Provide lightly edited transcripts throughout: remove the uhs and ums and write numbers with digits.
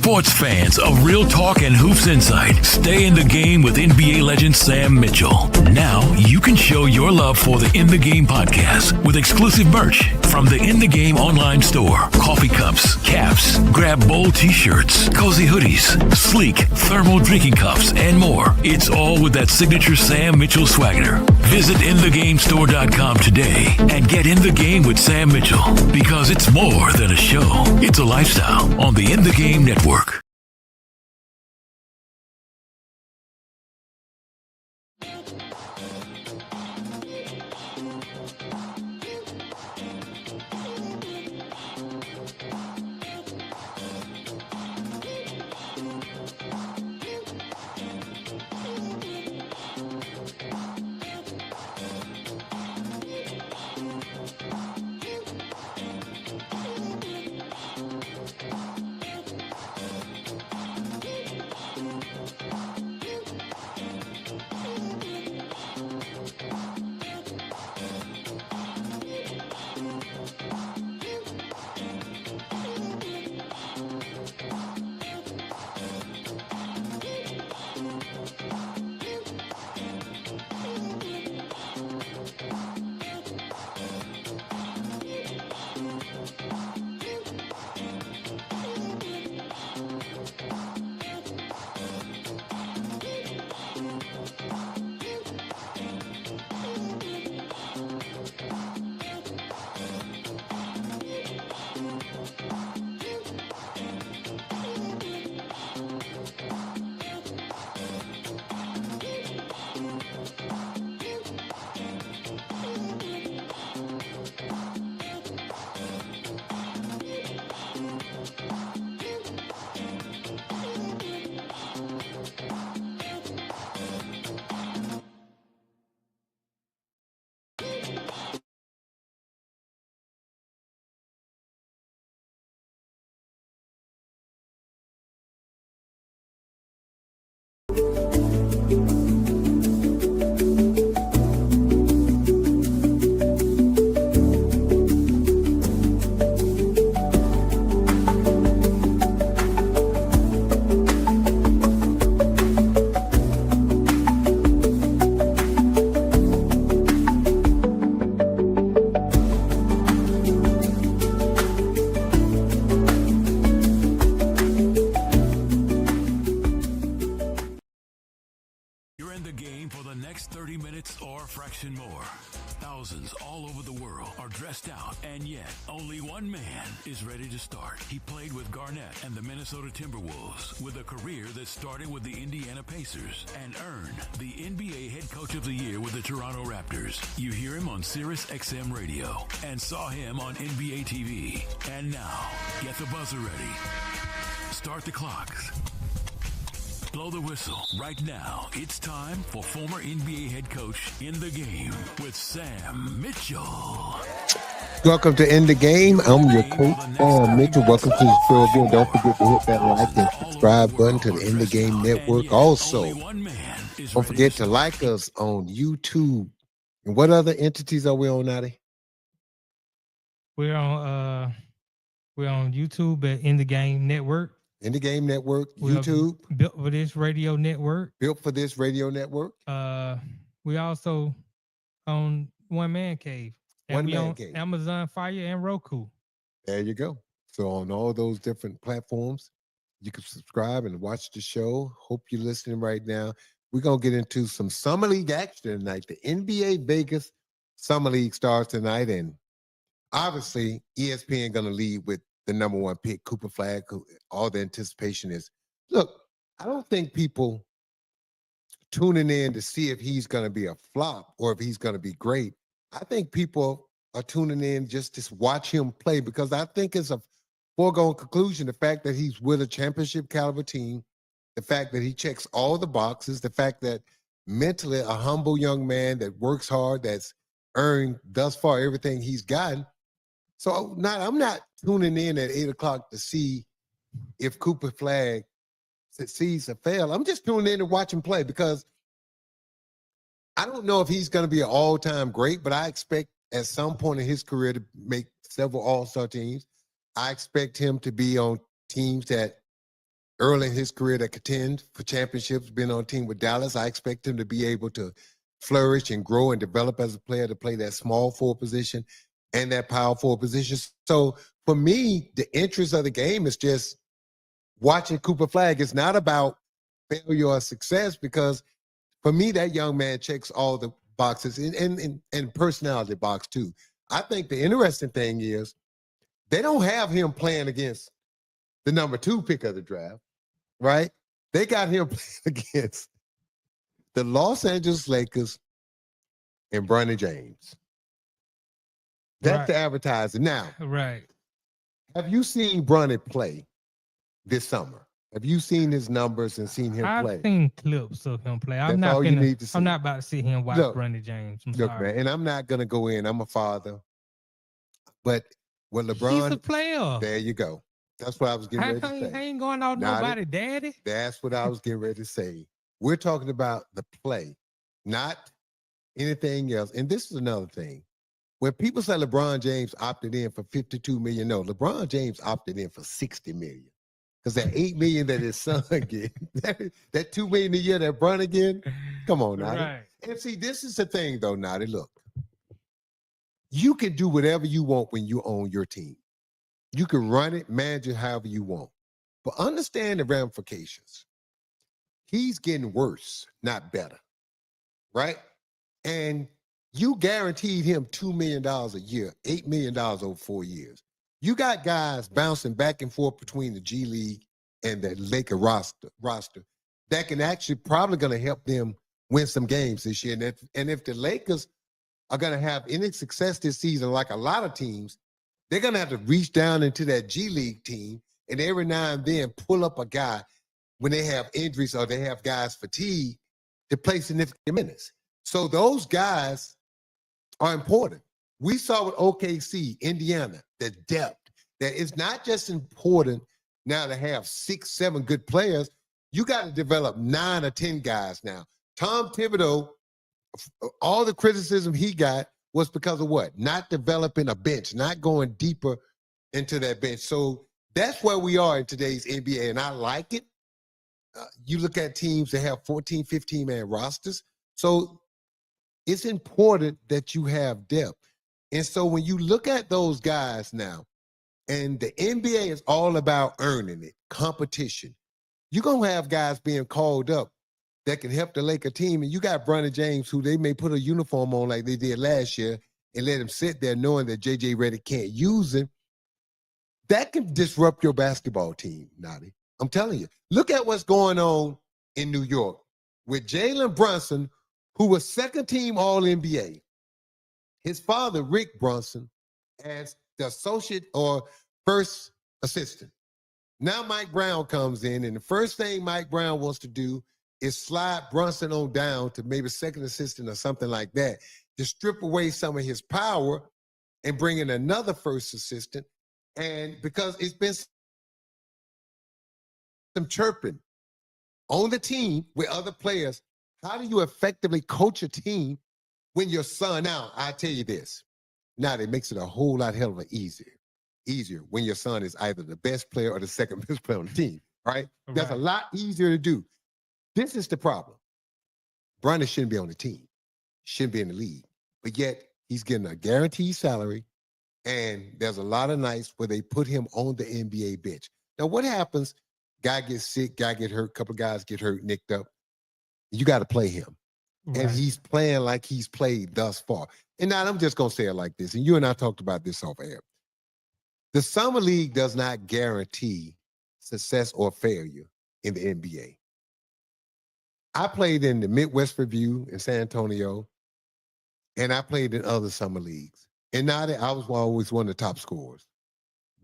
Sports fans of Real Talk and Hoops Insight, stay in the game with NBA legend Sam Mitchell. Now you can show your love for the In the Game podcast with exclusive merch from the In the Game online store. Coffee cups, caps, grab bold t-shirts, cozy hoodies, sleek thermal drinking cups, and more. It's all with that signature Sam Mitchell swagger. Visit InTheGameStore.com today and get in the game with Sam Mitchell, because it's more than a show. It's a lifestyle on the In the Game Network. next 30 minutes or a fraction more. Thousands all over the world are dressed out, and yet only one man is ready to start. He played with Garnett and the Minnesota Timberwolves, with a career that started with the Indiana Pacers, and earned the NBA Head Coach of the Year with the Toronto Raptors. You hear him on Sirius XM Radio and saw him on NBA TV. And now, get the buzzer ready. Start the clocks. Blow the whistle. Right now, it's time for former NBA head coach In the Game with Sam Mitchell. Welcome to In the Game. I'm your coach, Sam Mitchell. Welcome to the show again. Don't forget to hit that like and subscribe button to the In the Game Network. Also, don't forget to like us on YouTube. And what other entities are we on, Nadi? We're on YouTube at In the Game Network. In the Game Network, We're YouTube. Built for This Radio Network. Built for This Radio Network. We also on One Man Cave. And we on Amazon Fire and Roku. There you go. So on all those different platforms, you can subscribe and watch the show. Hope you're listening right now. We're going to get into some Summer League action tonight. The NBA Vegas Summer League starts tonight. And obviously, ESPN going to lead with the number one pick, Cooper Flagg. All the anticipation is, look, I don't think people tuning in to see if he's going to be a flop or if he's going to be great. I think people are tuning in just to watch him play because I think it's a foregone conclusion, the fact that he's with a championship caliber team, the fact that he checks all the boxes, the fact that mentally a humble young man that works hard, that's earned thus far everything he's gotten. So I'm not tuning in at 8 o'clock to see if Cooper Flagg succeeds or fails. I'm just tuning in to watch him play because I don't know if he's going to be an all-time great, but I expect at some point in his career to make several all-star teams. I expect him to be on teams that early in his career that contend for championships, been on a team with Dallas. I expect him to be able to flourish and grow and develop as a player to play that small forward position and that power forward position. So for me, the interest of the game is just watching Cooper Flagg. It's not about failure or success because for me, that young man checks all the boxes and personality box too. I think the interesting thing is they don't have him playing against the number 2 pick of the draft, right? They got him playing against the Los Angeles Lakers and Bronny James. That's the advertising. Now, have you seen Bronny play this summer? Have you seen his numbers and seen him play? I've seen clips of him play. I'm not about to sit here and watch Bronny James. I'm sorry. Man, and I'm not going to go in. I'm a father. But with LeBron, he's a player. There you go. That's what I was getting ready to say. I ain't going out nobody, daddy. That's what I was getting ready to say. We're talking about the play, not anything else. And this is another thing. When people say LeBron James opted in for $52 million, no, LeBron James opted in for $60 million. Because that $8 million that his son get, that $2 million a year that Bronny get, come on, Nadi. Right. And see, this is the thing, though, Nadi. Look, you can do whatever you want when you own your team. You can run it, manage it however you want. But understand the ramifications. He's getting worse, not better, right? And you guaranteed him $2 million a year, $8 million over 4 years. You got guys bouncing back and forth between the G League and the Laker roster that can actually probably going to help them win some games this year. And if the Lakers are going to have any success this season, like a lot of teams, they're going to have to reach down into that G League team and every now and then pull up a guy when they have injuries or they have guys fatigued to play significant minutes. So those guys are important. We saw with OKC, Indiana, the depth. That it's not just important now to have 6, 7 good players. You got to develop 9 or 10 guys now. Tom Thibodeau, all the criticism he got was because of what? Not developing a bench, not going deeper into that bench. So that's where we are in today's NBA, and I like it. You look at teams that have 14, 15-man rosters. So it's important that you have depth. And so when you look at those guys now, and the NBA is all about earning it, competition, you're going to have guys being called up that can help the Laker team. And you got Bronny James, who they may put a uniform on like they did last year and let him sit there knowing that J.J. Redick can't use him. That can disrupt your basketball team, Nadi. I'm telling you. Look at what's going on in New York with Jalen Brunson, who was second-team All-NBA. His father, Rick Brunson, as the associate or first assistant. Now Mike Brown comes in, and the first thing Mike Brown wants to do is slide Brunson on down to maybe second assistant or something like that to strip away some of his power and bring in another first assistant. And because it's been some chirping on the team with other players, how do you effectively coach a team when your son, now I tell you this, now it makes it a whole lot hell of a easier when your son is either the best player or the second best player on the team, right? That's a lot easier to do. This is the problem. Bronny shouldn't be on the team, shouldn't be in the league, but yet he's getting a guaranteed salary, and there's a lot of nights where they put him on the NBA bench. Now, what happens? Guy gets sick, guy get hurt, couple of guys get hurt, nicked up. You got to play him. Right. And he's playing like he's played thus far. And now I'm just going to say it like this, and you and I talked about this off air. The Summer League does not guarantee success or failure in the NBA. I played in the Midwest Review in San Antonio, and I played in other summer leagues. And now that I was always one of the top scorers.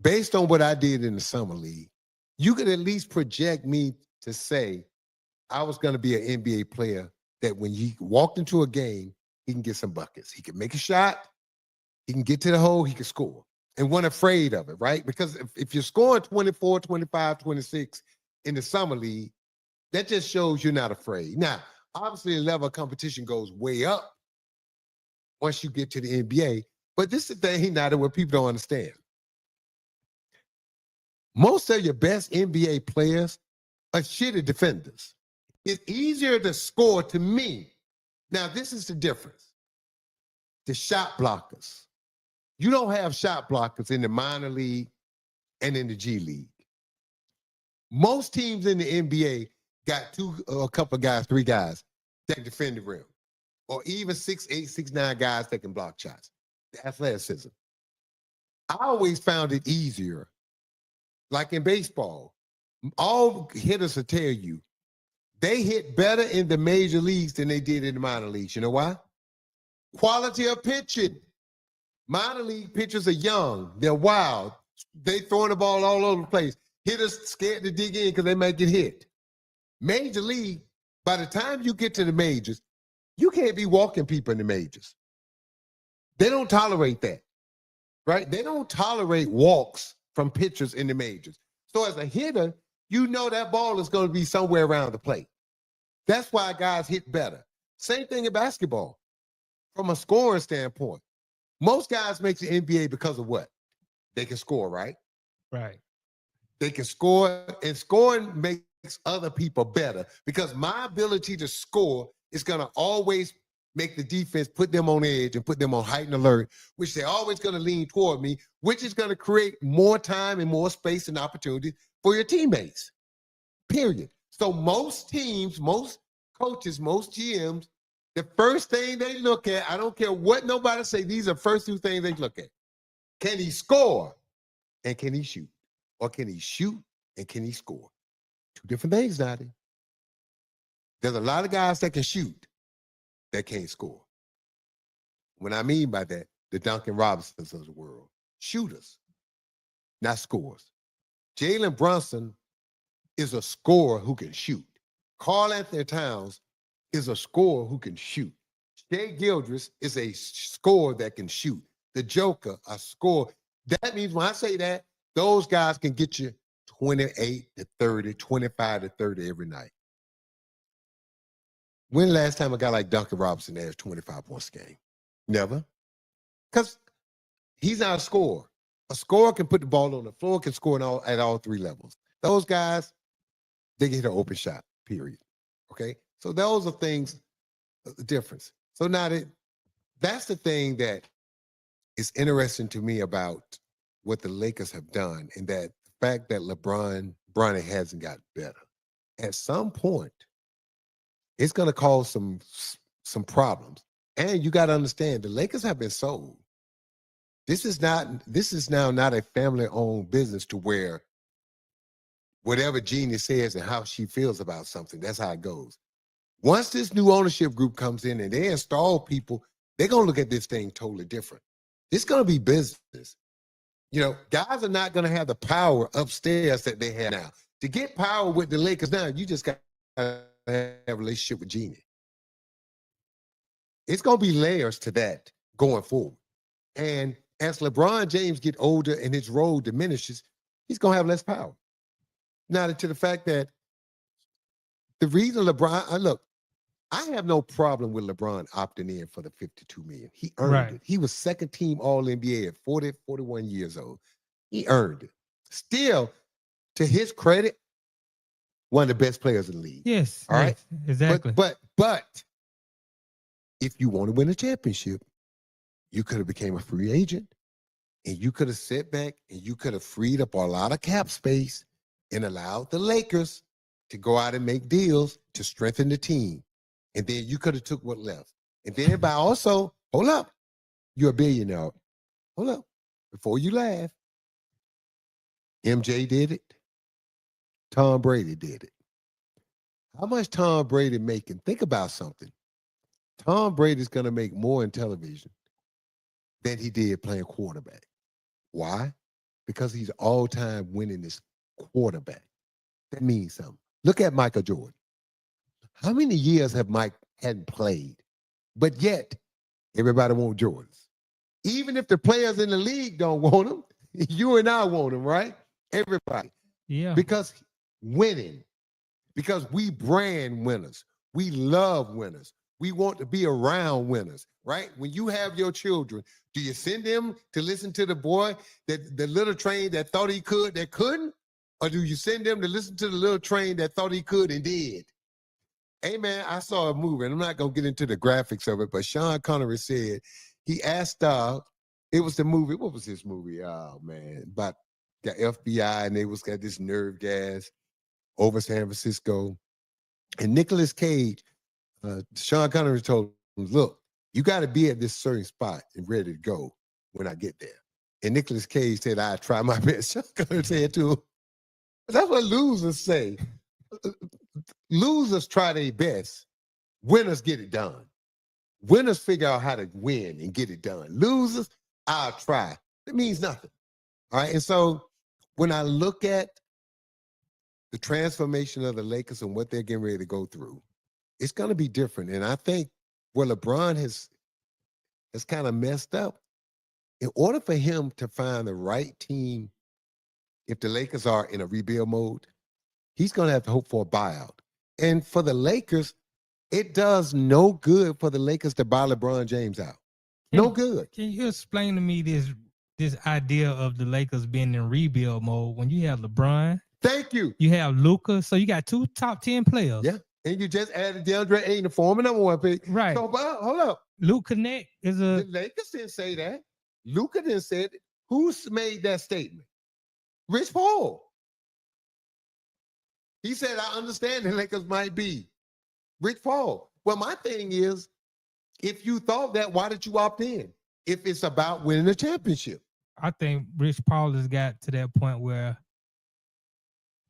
Based on what I did in the Summer League, you could at least project me to say I was going to be an NBA player that when he walked into a game, he can get some buckets. He can make a shot, he can get to the hole, he can score. And wasn't afraid of it, right? Because if you're scoring 24, 25, 26 in the Summer League, that just shows you're not afraid. Now, obviously, the level of competition goes way up once you get to the NBA. But this is the thing now that what people don't understand. Most of your best NBA players are shitty defenders. It's easier to score to me. Now, this is the difference. The shot blockers. You don't have shot blockers in the minor league and in the G League. Most teams in the NBA got a couple of guys, 3 guys that can defend the rim, or even 6'8", 6'9" guys that can block shots. The athleticism. I always found it easier, like in baseball. All hitters will tell you they hit better in the major leagues than they did in the minor leagues. You know why? Quality of pitching. Minor league pitchers are young. They're wild. They throwing the ball all over the place. Hitters scared to dig in because they might get hit. Major league, by the time you get to the majors, you can't be walking people in the majors. They don't tolerate that, right? They don't tolerate walks from pitchers in the majors. So as a hitter, you know that ball is going to be somewhere around the plate. That's why guys hit better. Same thing in basketball. From a scoring standpoint, most guys make the NBA because of what? They can score, right? Right. They can score, and scoring makes other people better because my ability to score is going to always make the defense put them on edge and put them on heightened alert, which they're always going to lean toward me, which is going to create more time and more space and opportunity for your teammates, period. So most teams, most coaches, most GMs, the first thing they look at, I don't care what nobody say, these are first 2 things they look at. Can he score and can he shoot? Or can he shoot and can he score? 2 different things, Nadi. There's a lot of guys that can shoot that can't score. What I mean by that, the Duncan Robinsons of the world. Shooters, not scorers. Jalen Brunson is a scorer who can shoot. Karl Anthony Towns is a scorer who can shoot. Shai Gilgeous is a scorer that can shoot. The Joker, a scorer. That means when I say that, those guys can get you 28 to 30, 25 to 30 every night. When the last time a guy like Duncan Robinson averaged 25 points a game? Never. Because he's not a scorer. A scorer can put the ball on the floor, can score at all 3 levels. Those guys, they get an open shot, period. Okay? So those are things, the difference. So now that's the thing that is interesting to me about what the Lakers have done, and that the fact that Bronny hasn't got better. At some point, it's going to cause some problems. And you got to understand, the Lakers have been sold. This is now not a family-owned business to where whatever Jeannie says and how she feels about something, that's how it goes. Once this new ownership group comes in and they install people, they're going to look at this thing totally different. It's going to be business. Guys are not going to have the power upstairs that they have now. To get power with the Lakers now, you just got to have a relationship with Genie. It's going to be layers to that going forward. And as LeBron James get older and his role diminishes, he's going to have less power. Now, to the fact that the reason look, I have no problem with LeBron opting in for the $52 million. He earned it. He was second team All-NBA at 40, 41 years old. He earned it. Still, to his credit, one of the best players in the league. Yes. All right. Exactly. But if you want to win a championship, you could have became a free agent, and you could have sat back and you could have freed up a lot of cap space and allowed the Lakers to go out and make deals to strengthen the team. And then you could have took what left. And then everybody also, hold up, you're a billionaire. Hold up, before you laugh. MJ did it. Tom Brady did it. How much Tom Brady making? Think about something. Tom Brady's going to make more in television than he did playing quarterback. Why? Because he's all-time winningest quarterback. That means something. Look at Michael Jordan. How many years have Mike hadn't played? But yet, everybody wants Jordans. Even if the players in the league don't want them, you and I want them, right? Everybody. Yeah. Because winning. Because we brand winners. We love winners. We want to be around winners, right? When you have your children, do you send them to listen to the boy, the little train that thought he could, that couldn't? Or do you send them to listen to the little train that thought he could and did? Hey, man, I saw a movie, and I'm not going to get into the graphics of it, but Sean Connery said, he asked, it was the movie, what was this movie? Oh, man, about the FBI, and they got this nerve gas over San Francisco. And Nicolas Cage, Sean Connery told him, look, you got to be at this certain spot and ready to go when I get there. And Nicolas Cage said, I try my best. Sean Connery said to him, that's what losers say. Losers try their best. Winners get it done. Winners figure out how to win and get it done. Losers, I'll try. It means nothing. All right. And so when I look at the transformation of the Lakers and what they're getting ready to go through, it's going to be different. And I think where LeBron has kind of messed up, in order for him to find the right team, if the Lakers are in a rebuild mode, he's going to have to hope for a buyout. And for the Lakers, it does no good for the Lakers to buy LeBron James out. No good. Can you explain to me this idea of the Lakers being in rebuild mode when you have LeBron? Thank you. You have Luka, so you got two top 10 players. Yeah, and you just added DeAndre Ayton, the former number one pick. Right. So, hold up. Luka Connect is The Lakers didn't say that. Luka didn't say it. Who made that statement? Rich Paul. He said, I understand the Lakers might be. Rich Paul. Well, my thing is, if you thought that, why did you opt in? If it's about winning a championship. I think Rich Paul has got to that point where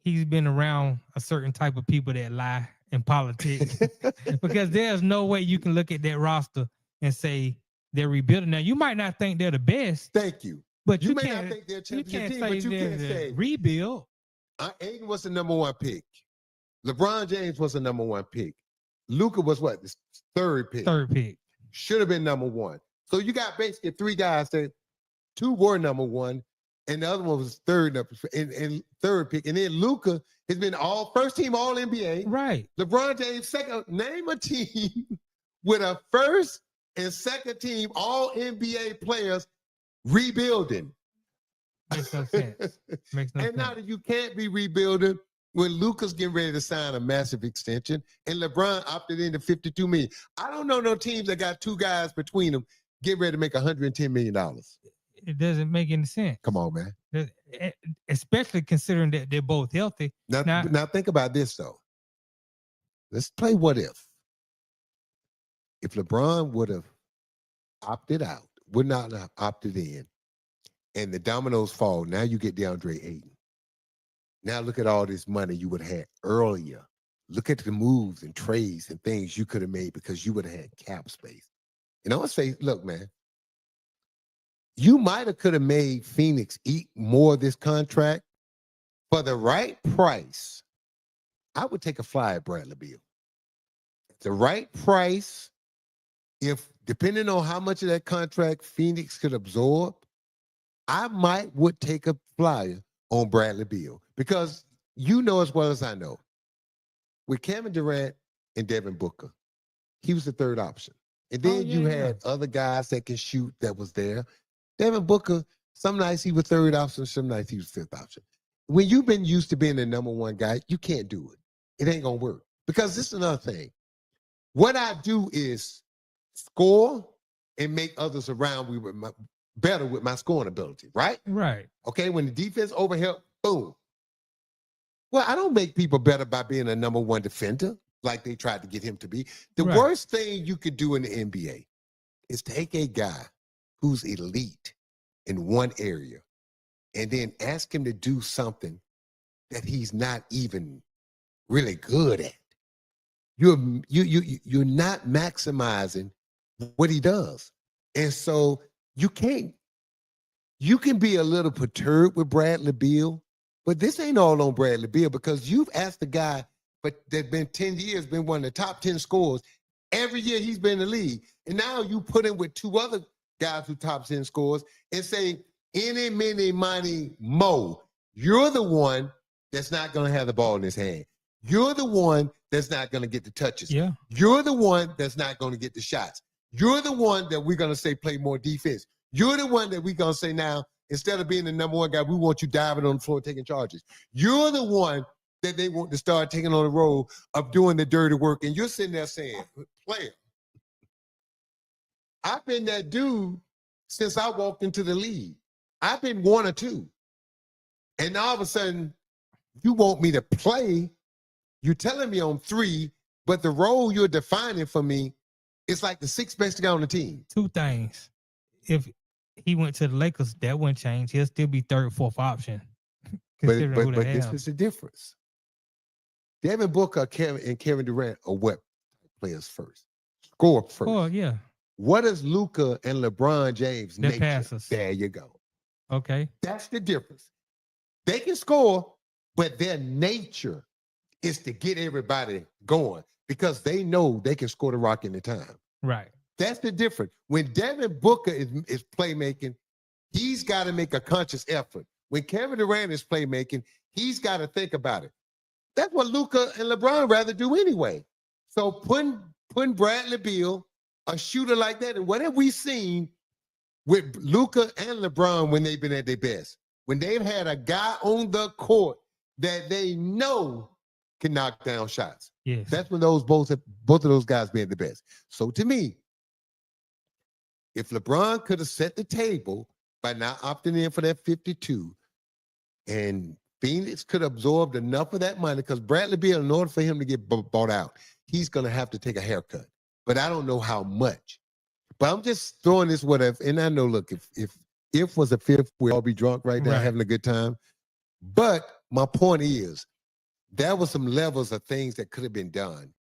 he's been around a certain type of people that lie in politics. Because there's no way you can look at that roster and say they're rebuilding. Now, you might not think they're the best. Thank you. But you may not think they're a championship team, but you can't say rebuild. Ayton was the number one pick. LeBron James was the number one pick. Luka was what? The third pick. Third pick. Should have been number one. So you got basically three guys that two were number one, and the other one was third and third pick. And then Luka has been first team All NBA. Right. LeBron James second. Name a team with a first and second team All NBA players rebuilding. Makes no sense. Makes no and sense. now that you can't be rebuilding when Luka's getting ready to sign a massive extension and LeBron opted into $52 million. I don't know no teams that got two guys between them getting ready to make $110 million. It doesn't make any sense. Come on, man. Especially considering that they're both healthy. Now think about this, though. Let's play what if. If LeBron would have opted out, would not have opted in, and the dominoes fall, now you get DeAndre Ayton. Now look at all this money you would have had earlier. Look at the moves and trades and things you could have made because you would have had cap space. And I would say, look, man, you might have could have made Phoenix eat more of this contract for the right price. I would take a fly at Bradley Beal. The right price, if depending on how much of that contract Phoenix could absorb, I would take a flyer on Bradley Beal, because you know as well as I know, with Kevin Durant and Devin Booker, he was the third option. And then you had other guys that can shoot that was there. Devin Booker, some nights he was third option, some nights he was fifth option. When you've been used to being the number one guy, you can't do it. It ain't going to work. Because this is another thing. What I do is score and make others around me better with my scoring ability, right? Right. Okay, when the defense overhelp, boom. Well, I don't make people better by being a number one defender like they tried to get him to be. The worst thing you could do in the NBA is take a guy who's elite in one area and then ask him to do something that he's not even really good at. You're not maximizing what he does. And so you can be a little perturbed with Bradley Beal, but this ain't all on Bradley Beal, because you've asked the guy that's been 10 years, been one of the top 10 scorers every year he's been in the league. And now you put him with two other guys who top 10 scores and say, any, many, money, mo, you're the one that's not going to have the ball in his hand. You're the one that's not going to get the touches. Yeah. You're the one that's not going to get the shots. You're the one that we're going to say play more defense. You're the one that we're going to say now, instead of being the number one guy, we want you diving on the floor taking charges. You're the one that they want to start taking on the role of doing the dirty work. And you're sitting there saying, player, I've been that dude since I walked into the league. I've been one or two. And all of a sudden, you want me to play. You're telling me on three, but the role you're defining for me is like the sixth best guy on the team. Two things. If he went to the Lakers, that wouldn't change. He'll still be third, fourth option. But this is the difference. Devin Booker and Kevin Durant are what players first. Score first. Oh, yeah. What does Luka and LeBron James They're nature? passers. There you go. Okay. That's the difference. They can score, but their nature is to get everybody going because they know they can score the rock anytime. Right. That's the difference. When Devin Booker is playmaking, he's got to make a conscious effort. When Kevin Durant is playmaking, he's got to think about it. That's what Luka and LeBron rather do anyway. So putting Bradley Beal, a shooter like that, and what have we seen with Luka and LeBron when they've been at their best? When they've had a guy on the court that they know can knock down shots. Yes. That's when both of those guys been the best. So to me, if LeBron could have set the table by not opting in for that 52, and Phoenix could have absorbed enough of that money, because Bradley Beal, in order for him to get bought out, he's going to have to take a haircut. But I don't know how much. But I'm just throwing this whatever. And I know, look, if was a fifth, we'd all be drunk right now having a good time. But my point is, there were some levels of things that could have been done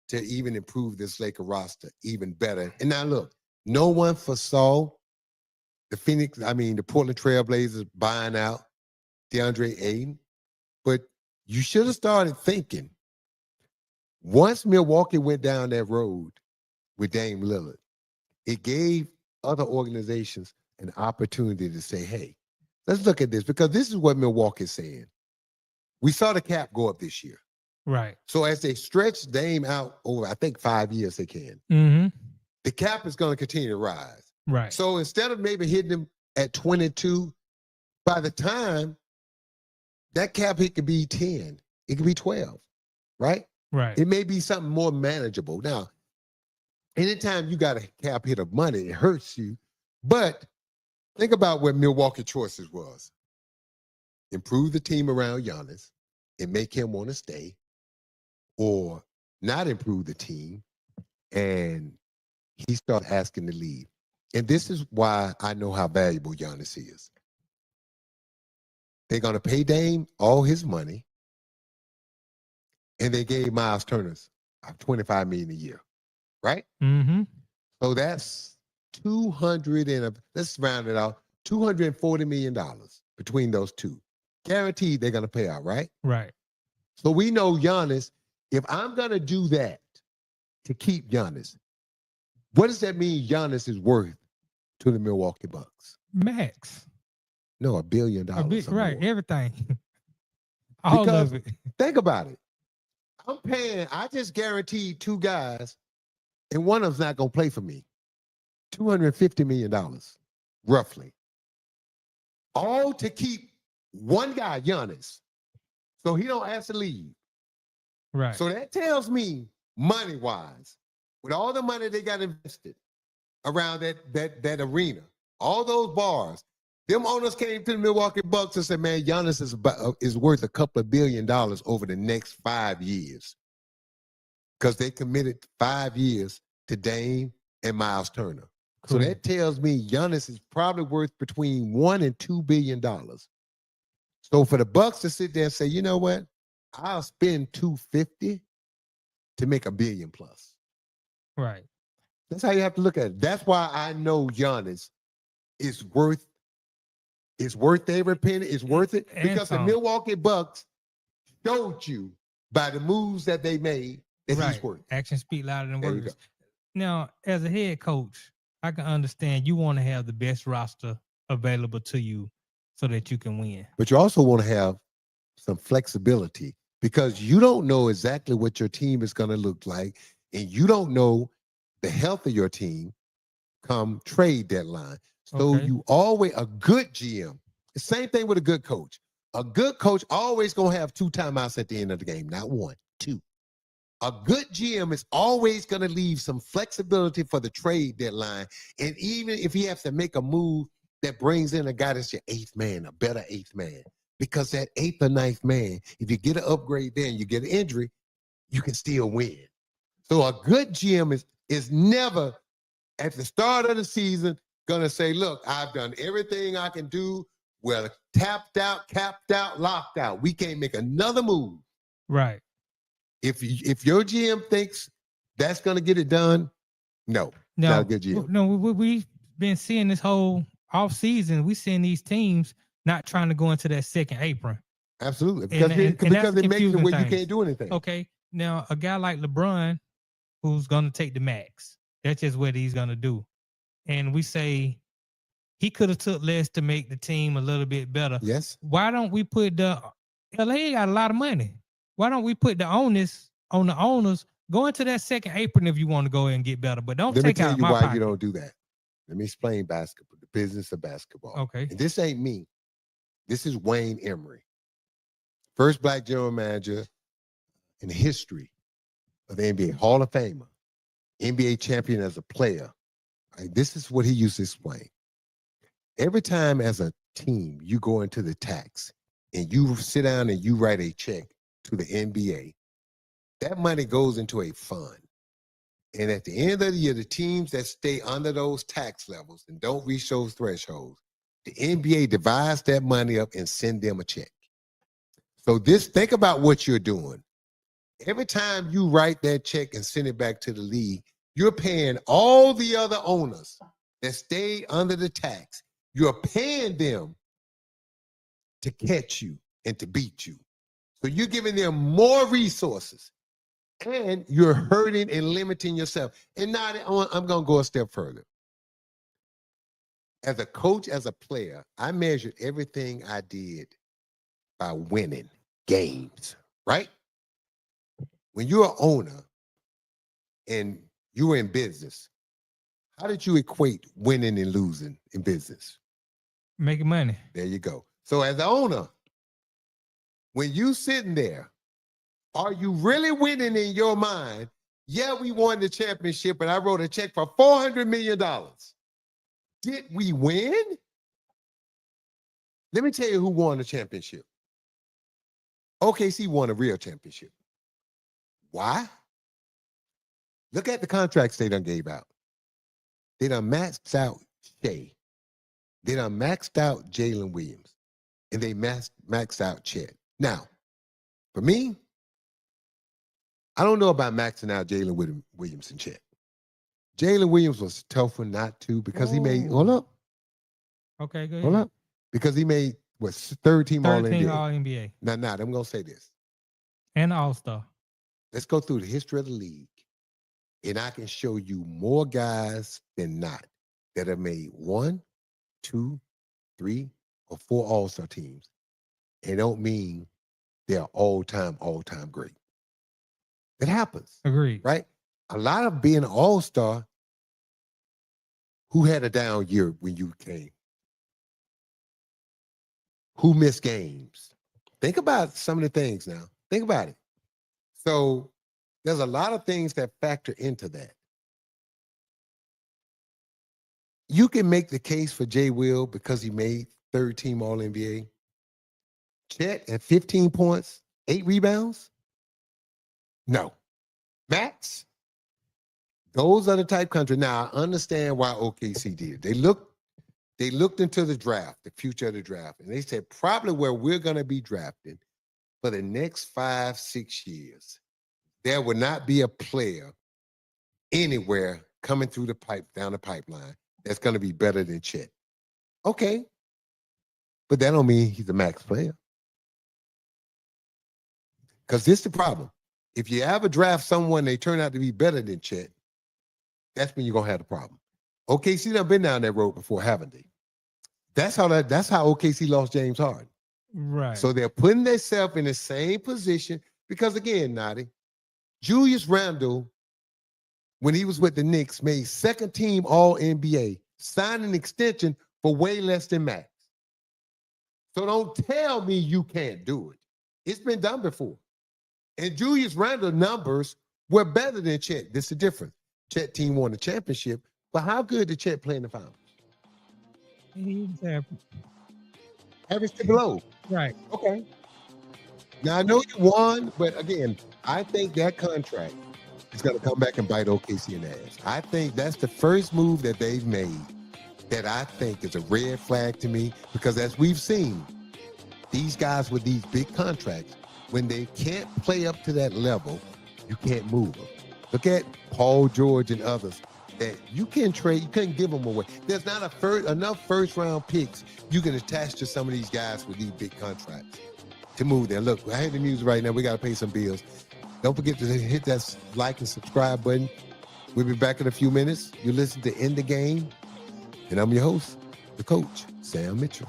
to even improve this Laker roster even better. And now look, no one foresaw the Portland Trailblazers buying out DeAndre Ayton. But you should have started thinking, once Milwaukee went down that road with Dame Lillard, it gave other organizations an opportunity to say, hey, let's look at this, because this is what Milwaukee's saying. We saw the cap go up this year. Right. So as they stretch Dame out over, I think 5 years they can, the cap is going to continue to rise. Right. So instead of maybe hitting him at 22, by the time that cap hit could be 10, it could be 12, right? Right. It may be something more manageable. Now, anytime you got a cap hit of money, it hurts you. But think about what Milwaukee choices was. Improve the team around Giannis and make him want to stay, or not improve the team and he starts asking to leave. And this is why I know how valuable Giannis is. They're going to pay Dame all his money, and they gave Miles Turner $25 million a year, right? Mm-hmm. So that's let's round it out, $240 million between those two. Guaranteed they're going to pay out, right? Right. So we know Giannis, if I'm going to do that to keep Giannis, what does that mean Giannis is worth to the Milwaukee Bucks? Max. No, $1 billion. Right, more. everything. All Because of it. think about it. I just guaranteed two guys, and one of them's not going to play for me. $250 million, roughly. All to keep one guy, Giannis, so he don't have to leave. Right. So that tells me, money-wise, with all the money they got invested around that arena, all those bars, them owners came to the Milwaukee Bucks and said, man, Giannis is worth a couple of $1 billion over the next 5 years. Because they committed 5 years to Dame and Miles Turner. So that tells me Giannis is probably worth between $1 and $2 billion. So for the Bucks to sit there and say, you know what, I'll spend $250 to make $1 billion plus. Right. That's how you have to look at it. That's why I know Giannis is worth every penny. It's worth it because the Milwaukee Bucks showed you by the moves that they made that he's worth. Actions speak louder than words. Now, as a head coach, I can understand you want to have the best roster available to you so that you can win. But you also want to have some flexibility because you don't know exactly what your team is going to look like, and you don't know the health of your team come trade deadline. So you always, a good GM, the same thing with a good coach. A good coach always going to have 2 timeouts at the end of the game, not 1, 2. A good GM is always going to leave some flexibility for the trade deadline. And even if he has to make a move that brings in a guy that's your 8th man, a better 8th man, because that 8th or 9th man, if you get an upgrade there and you get an injury, you can still win. So a good GM is never at the start of the season going to say, look, I've done everything I can do. Well, tapped out, capped out, locked out. We can't make another move. Right. If your GM thinks that's going to get it done, no, not a good GM. No, we've been seeing this whole off season. We seeing these teams not trying to go into that second apron. Absolutely, because it makes it where you can't do anything. Okay, now a guy like LeBron, who's going to take the max, that's just what he's going to do. And we say he could have took less to make the team a little bit better. Yes. Why don't we put LA got a lot of money? Why don't we put the onus on the owners? Go into that second apron if you want to go and get better, but don't take out my pocket. Let me tell you why you don't do that. Let me explain basketball, the business of basketball. Okay. And this ain't me. This is Wayne Emery, first Black general manager in the history of the NBA, Hall of Famer, NBA champion as a player. Right? This is what he used to explain. Every time as a team you go into the tax and you sit down and you write a check to the NBA, that money goes into a fund. And at the end of the year, the teams that stay under those tax levels and don't reach those thresholds, the NBA divides that money up and send them a check. So think about what you're doing. Every time you write that check and send it back to the league, you're paying all the other owners that stay under the tax. You're paying them to catch you and to beat you. So you're giving them more resources and you're hurting and limiting yourself. And now I'm going to go a step further. As a coach, as a player, I measured everything I did by winning games, right? When you're an owner and you were in business, how did you equate winning and losing in business? Making money. There you go. So as an owner, when you sitting there, are you really winning in your mind? Yeah, we won the championship, and I wrote a check for $400 million. Did we win? Let me tell you who won the championship. OKC won a real championship. Why? Look at the contracts they done gave out. They done maxed out Shea. They done maxed out Jalen Williams. And they maxed out Chet. Now, for me, I don't know about maxing out Jalen Williams and Chet. Jalen Williams was a tough one not to because he made, hold Whoa. up, Okay, go ahead. hold up. Because he made, what, third team All Third team NBA. All NBA Now, I'm going to say this. and All-Star. Let's go through the history of the league. And I can show you more guys than not that have made 1, 2, 3, or 4 All-Star teams. And don't mean they're all-time great. It happens. Agreed. Right? A lot of being an all-star, who had a down year when you came? Who missed games? Think about some of the things now. Think about it. So there's a lot of things that factor into that. You can make the case for Jay Will because he made third team All-NBA. Chet at 15 points, 8 rebounds? No. Max? Those are the type country. Now, I understand why OKC did it. They looked into the draft, the future of the draft, and they said probably where we're going to be drafted for the next 5, 6 years, there will not be a player anywhere coming through down the pipeline that's going to be better than Chet. Okay. But that don't mean he's a max player. Because this is the problem. If you ever draft someone, they turn out to be better than Chet, that's when you're going to have the problem. OKC done been down that road before, haven't they? That's how OKC lost James Harden. Right. So they're putting themselves in the same position because, again, Nadi, Julius Randle, when he was with the Knicks, made second team All-NBA, signed an extension for way less than max. So don't tell me you can't do it. It's been done before. And Julius Randle numbers were better than Chet. This is the difference. Chet team won the championship, but how good did Chet play in the finals? He was Average to below. right. Okay. Now, I know you won, but again, I think that contract is going to come back and bite OKC in the ass. I think that's the first move that they've made that I think is a red flag to me, because as we've seen, these guys with these big contracts, when they can't play up to that level, you can't move them. Look at Paul George and others that you can trade, you couldn't give them away. There's not enough first-round picks you can attach to some of these guys with these big contracts to move there. Look, I hear the news right now. We got to pay some bills. Don't forget to hit that like and subscribe button. We'll be back in a few minutes. You listen to In the Game, and I'm your host, the coach, Sam Mitchell.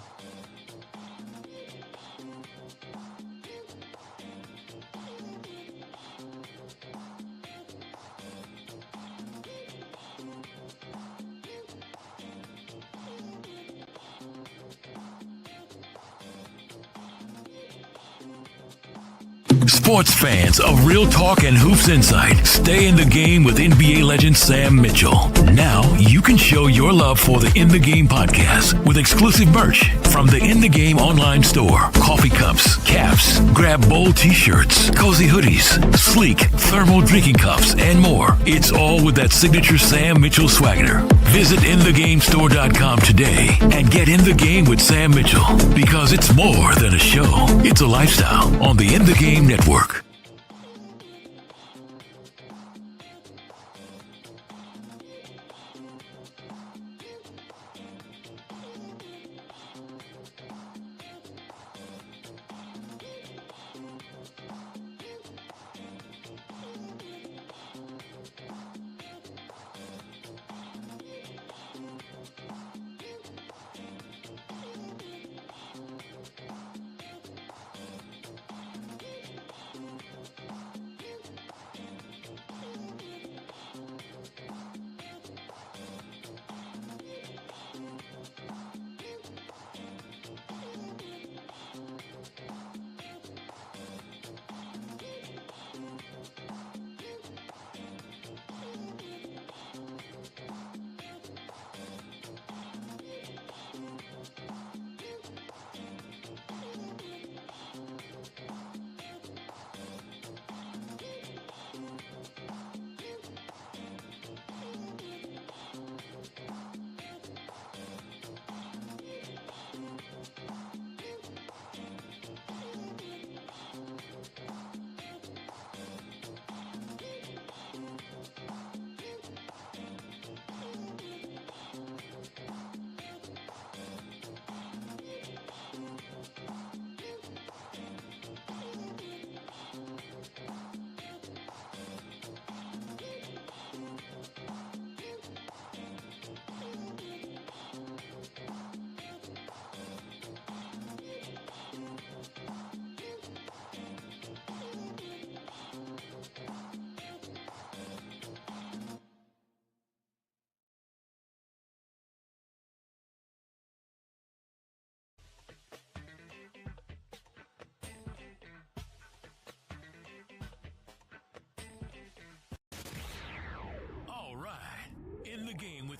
Sports fans of Real Talk and Hoops Insight, stay in the game with NBA legend Sam Mitchell. Now you can show your love for the In the Game podcast with exclusive merch from the In the Game online store. Coffee cups, caps, grab bold t-shirts, cozy hoodies, sleek thermal drinking cups, and more. It's all with that signature Sam Mitchell swagger. Visit InTheGameStore.com today and get in the game with Sam Mitchell, because it's more than a show. It's a lifestyle on the In the Game Network.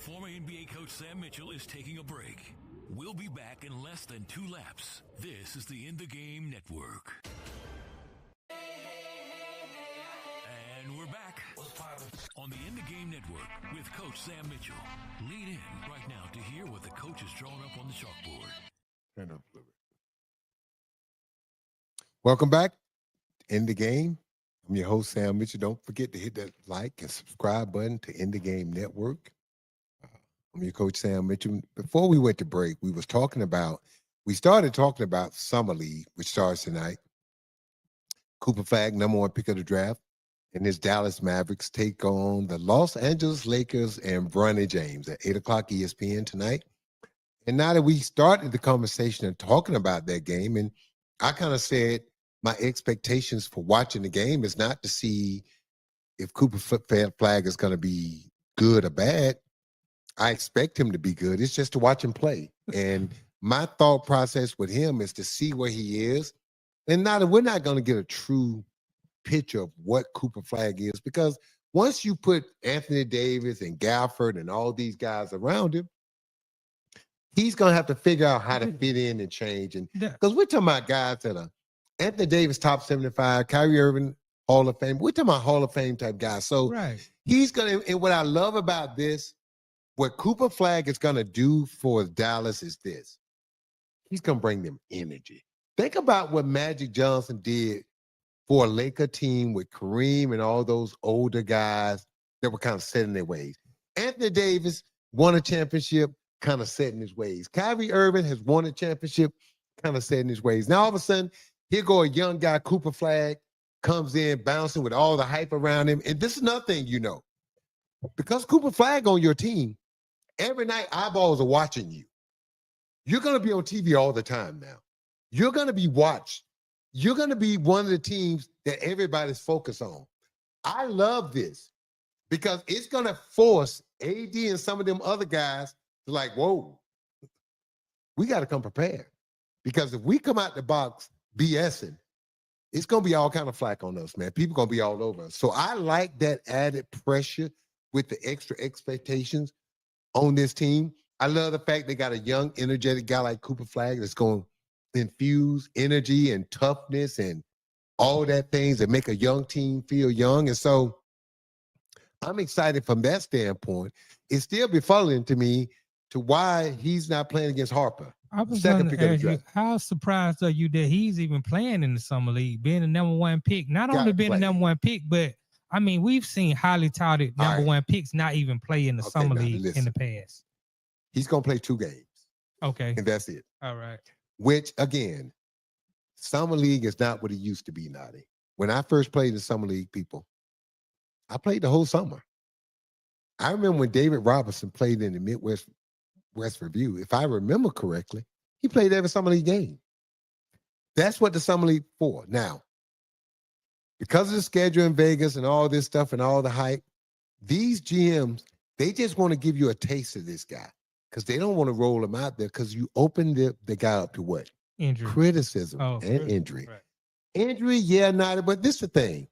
Former NBA coach Sam Mitchell is taking a break. We'll be back in less than 2 laps. This is the In the Game Network. And we're back on the In the Game Network with Coach Sam Mitchell. Lean in right now to hear what the coach has drawn up on the chalkboard. Turn up a little bit. Welcome back. In the Game. I'm your host, Sam Mitchell. Don't forget to hit that like and subscribe button to In the Game Network. I'm your coach, Sam Mitchell. Before we went to break, we started talking about Summer League, which starts tonight. Cooper Flagg, number 1 pick of the draft, and his Dallas Mavericks take on the Los Angeles Lakers and Bronny James at 8 o'clock ESPN tonight. And now that we started the conversation and talking about that game, and I kind of said my expectations for watching the game is not to see if Cooper Flagg is going to be good or bad. I expect him to be good. It's just to watch him play. And my thought process with him is to see where he is. And now that we're not going to get a true picture of what Cooper Flagg is, because once you put Anthony Davis and Gafford and all these guys around him, he's going to have to figure out how to fit in and change. And because we're talking about guys that are Anthony Davis, top 75, Kyrie Irving, Hall of Fame. We're talking about Hall of Fame type guys. So he's going to, and what I love about this, what Cooper Flagg is going to do for Dallas is this. He's going to bring them energy. Think about what Magic Johnson did for a Laker team with Kareem and all those older guys that were kind of set in their ways. Anthony Davis won a championship, kind of set in his ways. Kyrie Irving has won a championship, kind of set in his ways. Now, all of a sudden, here go a young guy, Cooper Flagg, comes in bouncing with all the hype around him. And this is another thing you know. Because Cooper Flagg on your team, every night eyeballs are watching you. You're going to be on TV all the time now. You're going to be watched. You're going to be one of the teams that everybody's focused on. I love this because it's going to force AD and some of them other guys to like, whoa, we got to come prepared. Because if we come out the box BSing, it's going to be all kind of flack on us, man. People going to be all over us. So I like that added pressure with the extra expectations on this team. I love the fact they got a young, energetic guy like Cooper Flagg that's going to infuse energy and toughness and all that things that make a young team feel young. And so I'm excited from that standpoint. It's still befuddling to me to why he's not playing against Harper. I was going to ask you, how surprised are you that he's even playing in the Summer League, being the number 1 pick? Not only being the number 1 pick, but I mean, we've seen highly touted number 1 picks not even play in the Summer League in the past. He's going to play 2 games. Okay. And that's it. All right. Which, again, Summer League is not what it used to be, Nadi. When I first played in Summer League, people, I played the whole summer. I remember when David Robinson played in the Midwest Review. If I remember correctly, he played every Summer League game. That's what the Summer League for. Now, because of the schedule in Vegas and all this stuff and all the hype, these GMs, they just want to give you a taste of this guy because they don't want to roll him out there because you open the guy up to what? Injury. Criticism and injury. Right. Injury, yeah, not, but this is the thing.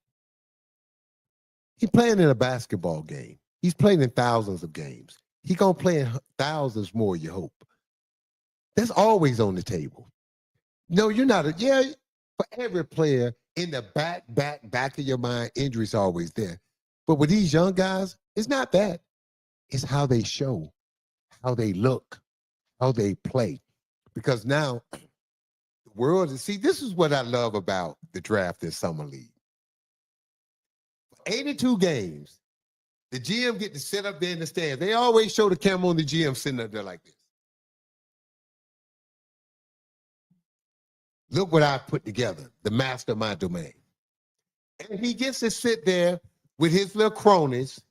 He's playing in a basketball game. He's playing in thousands of games. He's going to play in thousands more, you hope. That's always on the table. No, you're not. For every player, in the back of your mind, injury's always there. But with these young guys, it's not that. It's how they show, how they look, how they play. Because now, the world is, see, this is what I love about the draft this Summer League. 82 games. The GM get to sit up there in the stands. They always show the camera on the GM sitting up there like this. Look what I put together, the master of my domain. And he gets to sit there with his little cronies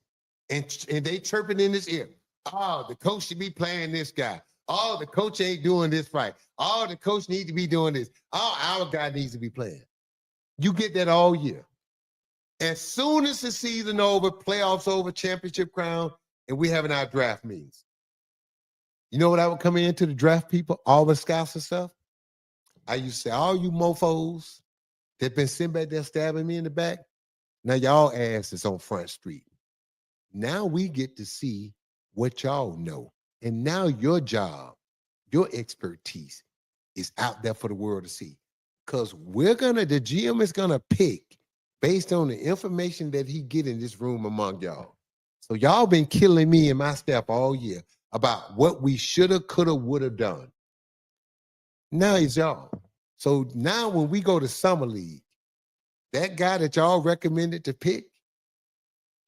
and they chirping in his ear. Oh, the coach should be playing this guy. Oh, the coach ain't doing this right. Oh, the coach needs to be doing this. Oh, our guy needs to be playing. You get that all year. As soon as the season over, playoffs over, championship crown, and we having our draft meetings. You know what I would come into the draft people, all the scouts and stuff? I used to say, all you mofos that been sitting back there stabbing me in the back, now y'all ass is on Front Street. Now we get to see what y'all know. And now your job, your expertise is out there for the world to see. Because the GM is gonna pick based on the information that he get in this room among y'all. So y'all been killing me and my staff all year about what we shoulda, coulda, woulda done. Now it's y'all. So now when we go to Summer League, that guy that y'all recommended to pick,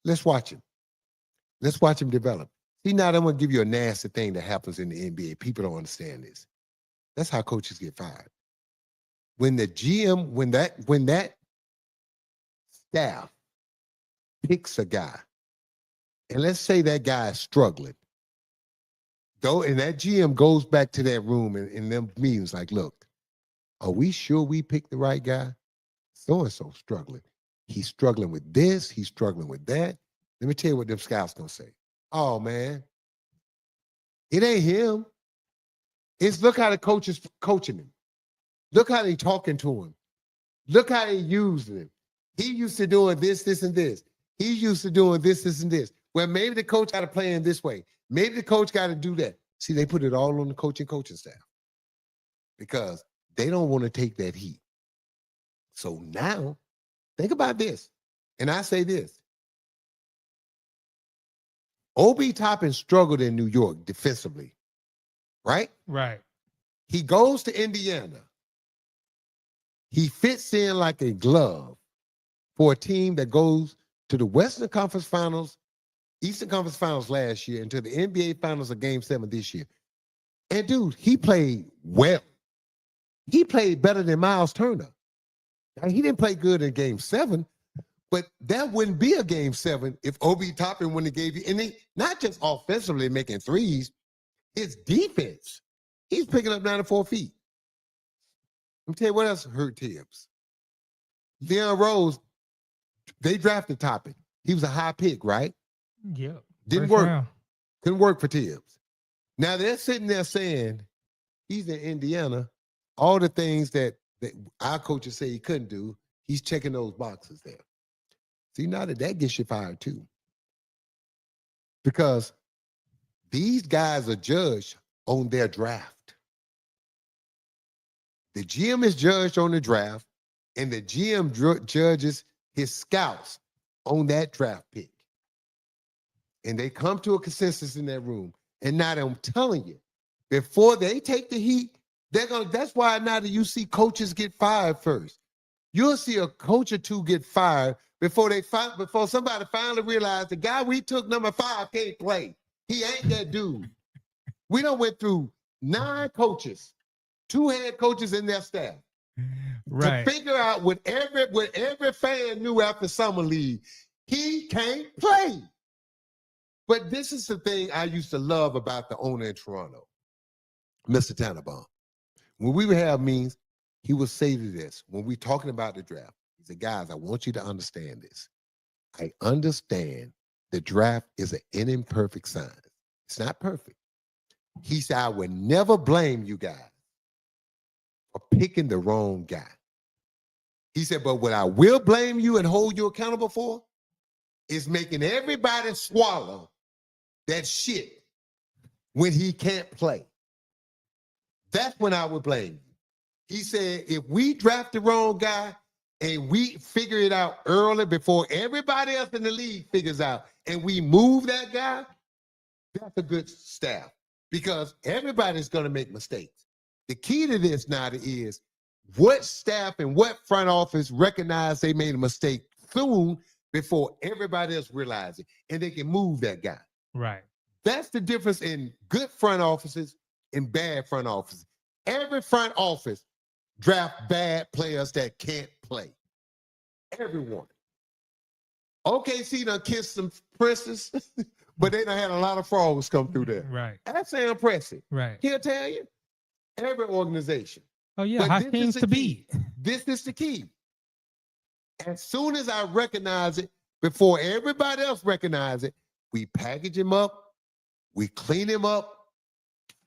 let's watch him. Let's watch him develop. See, now I'm going to give you a nasty thing that happens in the NBA. People don't understand this. That's how coaches get fired. When the GM, when that staff picks a guy, and let's say that guy is struggling, and that GM goes back to that room in them meetings like, look, are we sure we picked the right guy? So-and-so struggling. He's struggling with this. He's struggling with that. Let me tell you what them scouts gonna say. Oh, man, it ain't him. It's look how the coach is coaching him. Look how they talking to him. Look how they using him. He used to doing this, this, and this. He used to doing this, this, and this. Well, maybe the coach got to play in this way. Maybe the coach got to do that. See, they put it all on the coaching staff because they don't want to take that heat. So now, think about this. And I say this. Obi Toppin struggled in New York defensively, right? Right. He goes to Indiana. He fits in like a glove for a team that goes to the Western Conference Finals, Eastern Conference Finals last year, and to the NBA Finals of Game 7 this year. And dude, he played well. He played better than Miles Turner. Now, he didn't play good in Game 7, but that wouldn't be a Game 7 if Obi Toppin wouldn't have gave you, and not just offensively making threes, his defense. He's picking up 94 feet. Let me tell you what else hurt Tibbs. Leon Rose, they drafted Toppin. He was a high pick, right? Yeah. Didn't work. Round. Couldn't work for Tibbs. Now they're sitting there saying he's in Indiana. All the things that our coaches say he couldn't do, he's checking those boxes there. See, now that gets you fired too. Because these guys are judged on their draft. The GM is judged on the draft, and the GM judges his scouts on that draft pick. And they come to a consensus in that room. And now I'm telling you, before they take the heat, that's why now that you see coaches get fired first. You'll see a coach or two get fired before somebody finally realized the guy we took number 5 can't play. He ain't that dude. We done went through 9 coaches, 2 head coaches in their staff. Right. To figure out what every fan knew after Summer League, he can't play. But this is the thing I used to love about the owner in Toronto, Mr. Tannenbaum. When we would have meetings, he would say to this, when we're talking about the draft, he said, guys, I want you to understand this. I understand the draft is an imperfect science. It's not perfect. He said, I would never blame you guys for picking the wrong guy. He said, but what I will blame you and hold you accountable for is making everybody swallow that shit when he can't play. That's when I would blame you. He said, if we draft the wrong guy and we figure it out early before everybody else in the league figures out and we move that guy, that's a good staff because everybody's going to make mistakes. The key to this now is what staff and what front office recognize they made a mistake soon before everybody else realizes it and they can move that guy. Right. That's the difference in good front offices and bad front offices. Every front office draft bad players that can't play. Everyone. OKC done kissed some princes, but they done had a lot of frogs come through there. Right. That's impressive. Right. He'll tell you. Every organization. Oh, yeah. How teams to beat. This is the key. As soon as I recognize it, before everybody else recognize it, we package him up, we clean him up,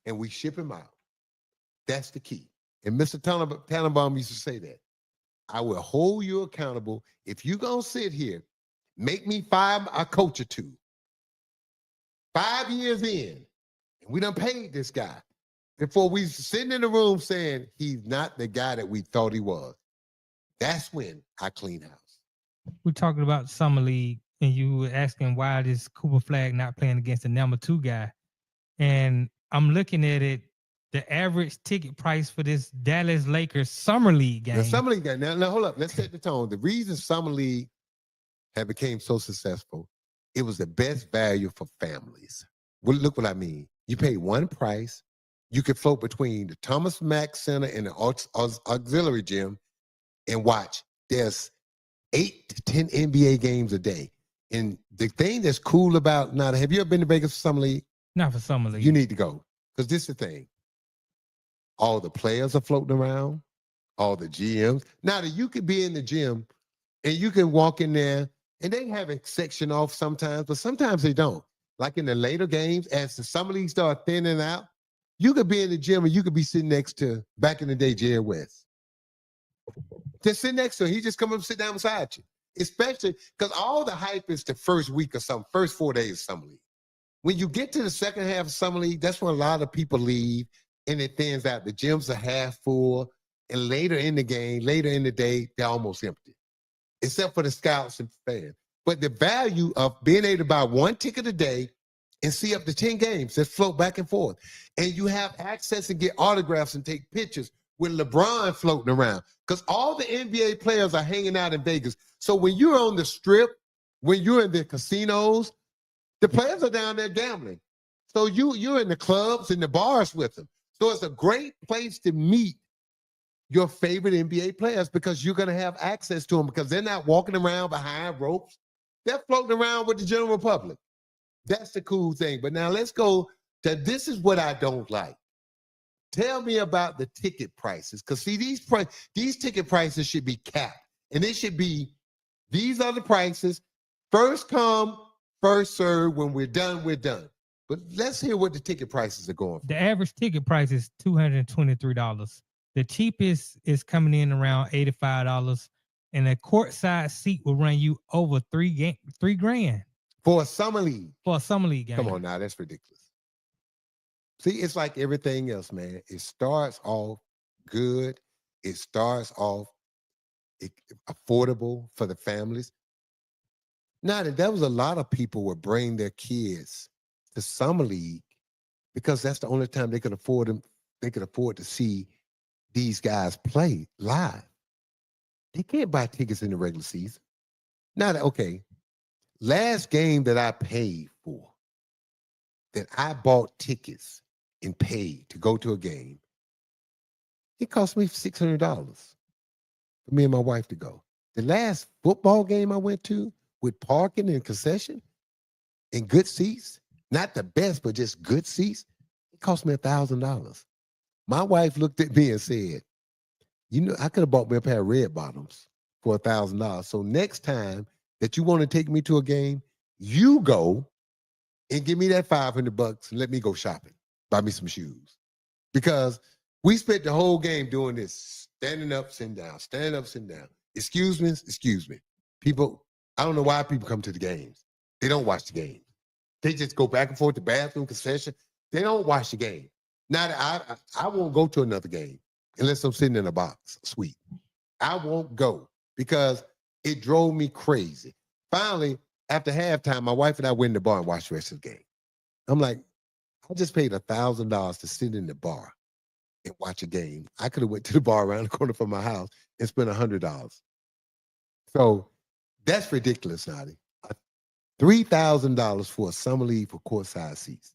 and we ship him out. That's the key. And Mr. Tannenbaum used to say that. I will hold you accountable. If you're going to sit here, make me fire a coach or 2. 5 years in, and we done paid this guy before we sitting in the room saying he's not the guy that we thought he was. That's when I clean house. We're talking about summer league, and you were asking why is Cooper Flagg not playing against the number 2 guy, and I'm looking at it. The average ticket price for this Dallas Lakers summer league game. The summer league game. Now hold up. Let's set the tone. The reason summer league had became so successful, it was the best value for families. Well, look what I mean. You pay one price. You could float between the Thomas Mack Center and the auxiliary gym and watch. There's 8 to 10 NBA games a day. And the thing that's cool about now, have you ever been to Vegas for summer league? Not for summer league. You need to go because this is the thing. All the players are floating around, all the GMs. Now that you could be in the gym and you can walk in there and they have a section off sometimes, but sometimes they don't. Like in the later games, as the summer league start thinning out, you could be in the gym and you could be sitting next to, back in the day, Jerry West. Just sit next to him. He just come up and sit down beside you. Especially because all the hype is the first week or something, first 4 days of summer league. When you get to the second half of summer league, that's when a lot of people leave and it thins out. The gyms are half full, and later in the game, later in the day, they're almost empty, except for the scouts and fans. But the value of being able to buy one ticket a day and see up to 10 games that float back and forth, and you have access and get autographs and take pictures with LeBron floating around, because all the NBA players are hanging out in Vegas. So when you're on the strip, when you're in the casinos, the players are down there gambling. So you're in the clubs and the bars with them. So it's a great place to meet your favorite NBA players because you're going to have access to them because they're not walking around behind ropes. They're floating around with the general public. That's the cool thing. But now let's go to this is what I don't like. Tell me about the ticket prices. Because see, these ticket prices should be capped. And it should be, these are the prices. First come, first serve. When we're done, we're done. But let's hear what the ticket prices are going for. The average ticket price is $223. The cheapest is coming in around $85. And a courtside seat will run you over $3,000. For a summer league. For a summer league game. Come on now, that's ridiculous. See, it's like everything else, man. It starts off good. It starts off affordable for the families. Now, there was a lot of people would bring their kids to summer league because that's the only time they could afford them. They could afford to see these guys play live. They can't buy tickets in the regular season. Now, okay, last game that I paid for, that I bought tickets and paid to go to a game, it cost me $600 for me and my wife to go. The last football game I went to with parking and concession and good seats, not the best, but just good seats, it cost me $1,000. My wife looked at me and said, you know, I could have bought me a pair of red bottoms for $1,000. So next time that you want to take me to a game, you go and give me that $500 and let me go shopping, buy me some shoes. Because we spent the whole game doing this, standing up, sitting down, standing up, sitting down. Excuse me. People, I don't know why people come to the games. They don't watch the game. They just go back and forth to bathroom, concession. They don't watch the game. Now, I won't go to another game unless I'm sitting in a box suite. I won't go because it drove me crazy. Finally, after halftime, my wife and I went in the bar and watched the rest of the game. I'm like, I just paid $1,000 to sit in the bar and watch a game. I could have went to the bar around the corner from my house and spent $100. So that's ridiculous, Nadi. $3,000 for a summer league for courtside seats.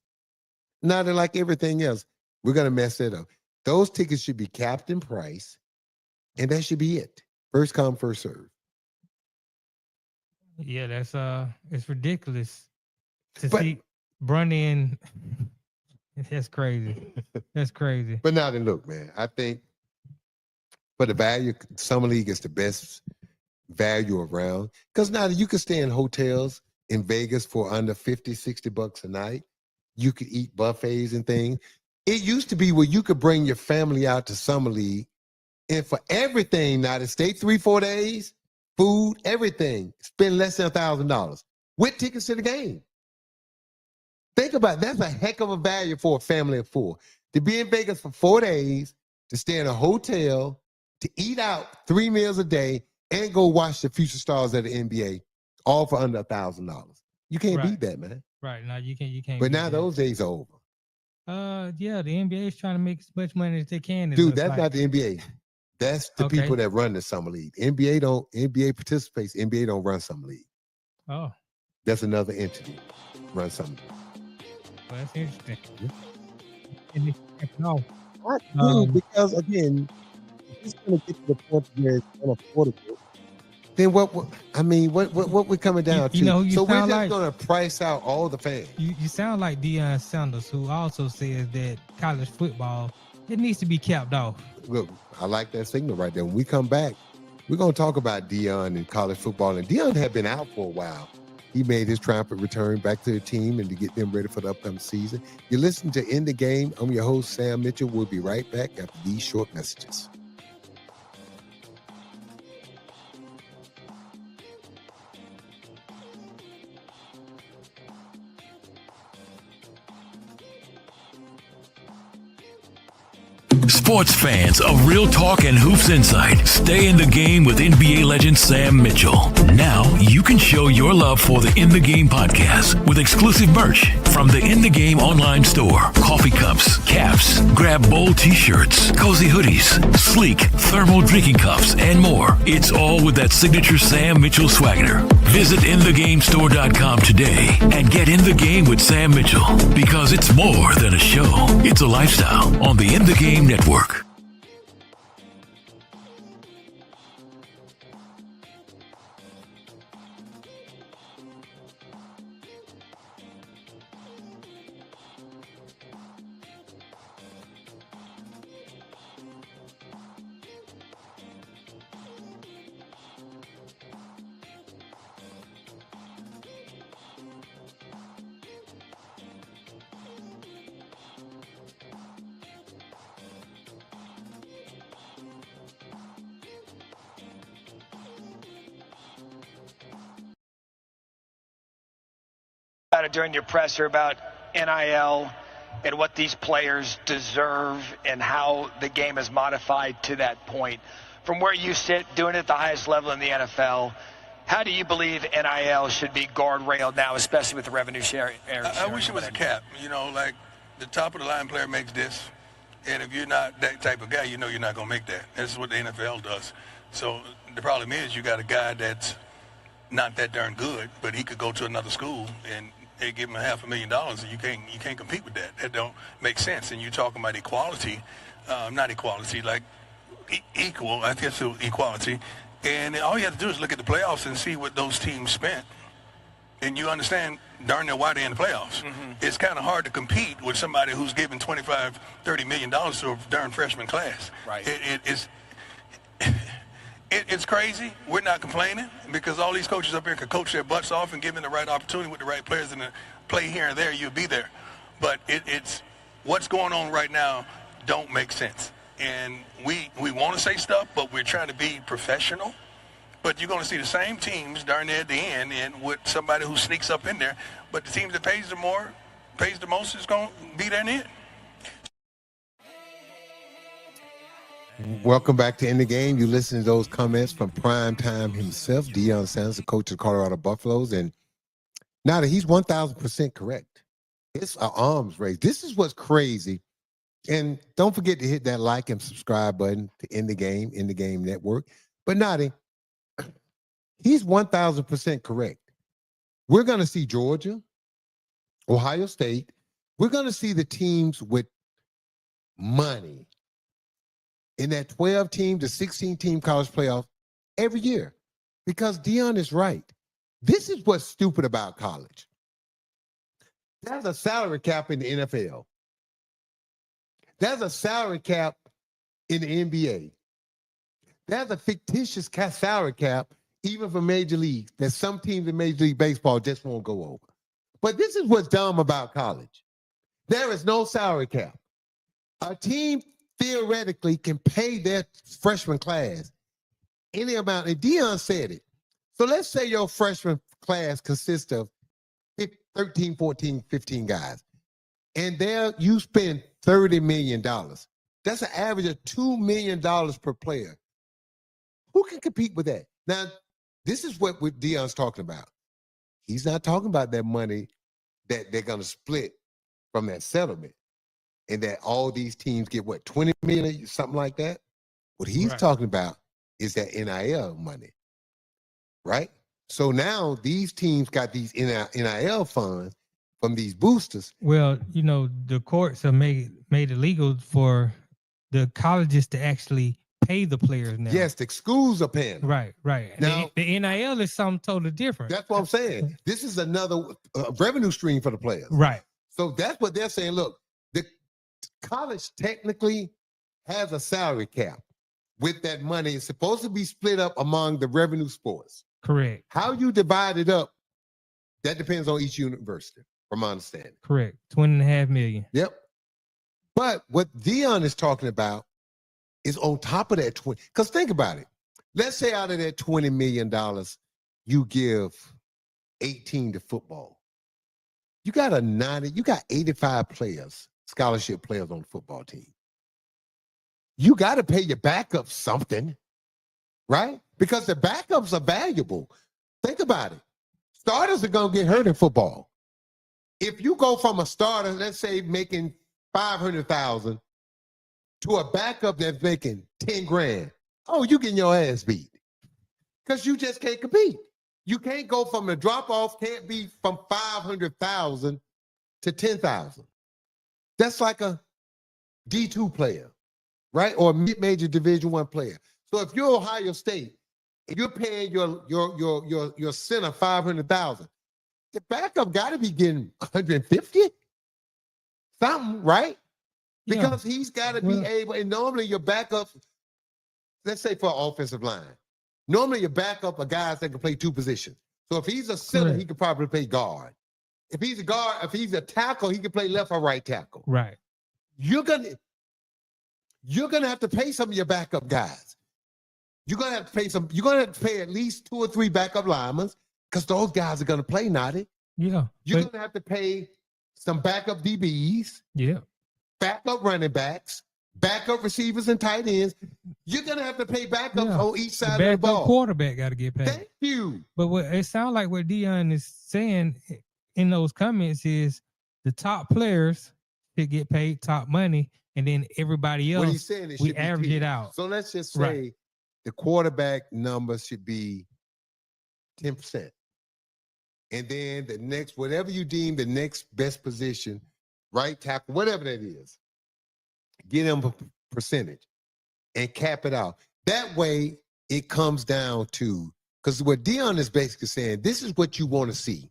Now, they're like everything else. We're going to mess it up. Those tickets should be capped in price, and that should be it. First come, first serve. Yeah, it's ridiculous to see Bronny and that's crazy. That's crazy. But now then, look, man, I think for the value, summer league is the best value around. Because now you can stay in hotels in Vegas for under $50, $60 a night. You could eat buffets and things. It used to be where you could bring your family out to summer league, and for everything now to stay 3-4 days, food, everything, spend less than $1,000 with tickets to the game. Think about it. That's a heck of a value for a family of 4. To be in Vegas for 4 days, to stay in a hotel, to eat out 3 meals a day, and go watch the future stars of the NBA, all for under $1,000. You can't beat that, man. Right. No, you can't. But now those days are over. Yeah, the NBA is trying to make as much money as they can. Dude, that's not the NBA. That's the people that run the summer league. NBA participates. NBA don't run summer league. Oh. That's another entity. Run summer league. Well, that's interesting. No. Because again, it's going to get to the point where it's unaffordable. Then what we're coming down to? So we're just going to price out all the fans. You sound like Deion Sanders, who also says that college football, it needs to be capped off. Look, I like that signal right there. When we come back, we're going to talk about Deion and college football. And Deion had been out for a while. He made his triumphant return back to the team and to get them ready for the upcoming season. You're listening to In the Game. I'm your host, Sam Mitchell. We'll be right back after these short messages. Sports fans of Real Talk and Hoops Insight, stay in the game with NBA legend Sam Mitchell. Now you can show your love for the In the Game podcast with exclusive merch from the In the Game online store. Coffee cups, caps, grab bold t-shirts, cozy hoodies, sleek thermal drinking cups, and more. It's all with that signature Sam Mitchell swagger. Visit InTheGameStore.com today and get in the game with Sam Mitchell, because it's more than a show. It's a lifestyle on the In the Game Network. During your presser about NIL and what these players deserve and how the game is modified to that point. From where you sit, doing it at the highest level in the NFL, how do you believe NIL should be guardrailed now, especially with the revenue sharing? I wish it was a cap. You know, like the top of the line player makes this, and if you're not that type of guy, you know you're not going to make that. This is what the NFL does. So the problem is you got a guy that's not that darn good, but he could go to another school and they give him $500,000, and you can't compete with that. That don't make sense. And you're talking about equality, not equality, like equal. I guess equality. And all you have to do is look at the playoffs and see what those teams spent, and you understand darn near why they're in the playoffs. Mm-hmm. It's kind of hard to compete with somebody who's giving $25-30 million to a darn freshman class. Right. It's crazy. We're not complaining because all these coaches up here can coach their butts off and give them the right opportunity with the right players and play here and there, you'll be there. But it's what's going on right now don't make sense. And we want to say stuff, but we're trying to be professional. But you're going to see the same teams darn near at the end and with somebody who sneaks up in there. But the team that pays the most is going to be there in the end. Welcome back to In the Game. You listen to those comments from Prime Time himself, Deion Sanders, the coach of the Colorado Buffaloes. And now that he's 1,000% correct. It's an arms race. This is what's crazy. And don't forget to hit that like and subscribe button to In the Game Network. But Nadi, he's 1,000% correct. We're going to see Georgia, Ohio State. We're going to see the teams with money in that 12-team to 16-team college playoff every year, because Deion is right. This is what's stupid about college. There's a salary cap in the NFL. There's a salary cap in the NBA. There's a fictitious salary cap even for major leagues that some teams in Major League Baseball just won't go over. But this is what's dumb about college. There is no salary cap. A team theoretically can pay their freshman class any amount. And Deion said it. So let's say your freshman class consists of 13, 14, 15 guys. And there you spend $30 million. That's an average of $2 million per player. Who can compete with that? Now, this is what Deion's talking about. He's not talking about that money that they're going to split from that settlement and that all these teams get, what, 20 million, something like that? What he's talking about is that NIL money, right? So now these teams got these NIL funds from these boosters. Well, the courts have made it legal for the colleges to actually pay the players now. Yes, the schools are paying. Right. Now, the NIL is something totally different. That's what I'm saying. This is another revenue stream for the players. Right. So that's what they're saying. Look, the college technically has a salary cap. With that money, it's supposed to be split up among the revenue sports. Correct. How you divide it up, that depends on each university, from my understanding. Correct. $20.5 million. Yep. But what Deion is talking about is on top of that 20. Because think about it. Let's say out of that $20 million, you give 18 to football. You got 85 players, scholarship players on the football team. You got to pay your backup something, right? Because the backups are valuable. Think about it. Starters are going to get hurt in football. If you go from a starter, let's say making $500,000 to a backup that's making 10 grand, oh, you getting your ass beat because you just can't compete. You can't go from the drop-off, can't be from 500,000 to 10,000. That's like a D2 player, right? Or a mid-major Division I player. So if you're Ohio State, and you're paying your center 500,000, the backup got to be getting 150, something, right? Because he's got to be able. And normally your backup, let's say for an offensive line, normally your backup are guys that can play two positions. So if he's a center, he could probably play guard. If he's a guard, if he's a tackle, he can play left or right tackle. Right. You're gonna have to pay some of your backup guys. You're gonna have to pay some. You're gonna have to pay at least 2 or 3 backup linemen because those guys are gonna play, Noddy. Yeah. You're gonna have to pay some backup DBs. Yeah. Backup running backs, backup receivers and tight ends. You're gonna have to pay backups on each side of the ball. Quarterback got to get paid. Thank you. But what it sounds like what Deion is saying in those comments is the top players should get paid top money, and then everybody else, what he's saying is we average it out. So let's just say the quarterback number should be 10%. And then the next, whatever you deem the next best position, right tackle, whatever that is, get them a percentage and cap it out. That way it comes down to, because what Deion is basically saying, this is what you want to see.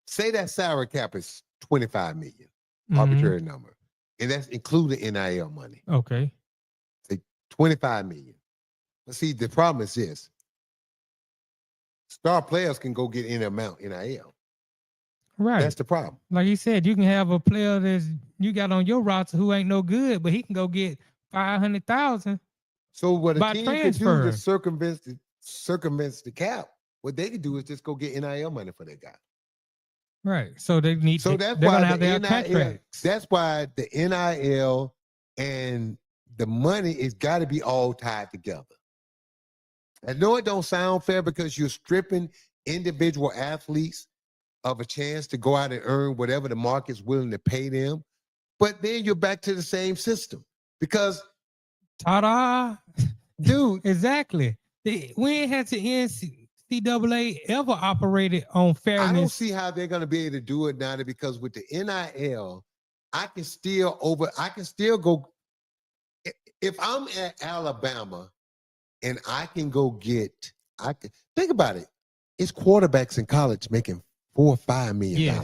Say that salary cap is 25 million, arbitrary number. And that's including NIL money. Okay. Say 25 million. But see, the problem is this. Star players can go get any amount NIL. Right. That's the problem. Like he said, you can have a player that you got on your roster who ain't no good, but he can go get 500,000. So what a team can do to circumvents the cap, what they can do is just go get NIL money for that guy. Right. So they need. So that's why the NIL. That's why the NIL and the money is got to be all tied together. I know it don't sound fair because you're stripping individual athletes of a chance to go out and earn whatever the market's willing to pay them, but then you're back to the same system because. Ta-da, dude! Exactly. When has the NCAA ever operated on fairness? I don't see how they're going to be able to do it now because with the NIL, I can still go. If I'm at Alabama and I can think about it. It's quarterbacks in college making $4 or $5 million.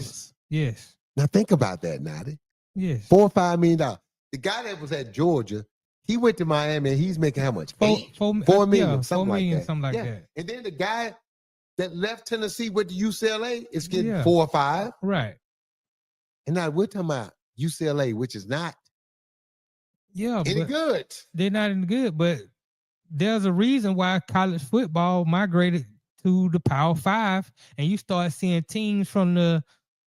Yes. Now think about that, Noddy. Yes. $4 or $5 million. The guy that was at Georgia, he went to Miami and he's making how much? $4 million, something like that. And then the guy that left Tennessee went to UCLA is getting 4 or 5. Right. And now we're talking about UCLA, which is not any good. They're not any good, but there's a reason why college football migrated to the Power 5, and you start seeing teams from the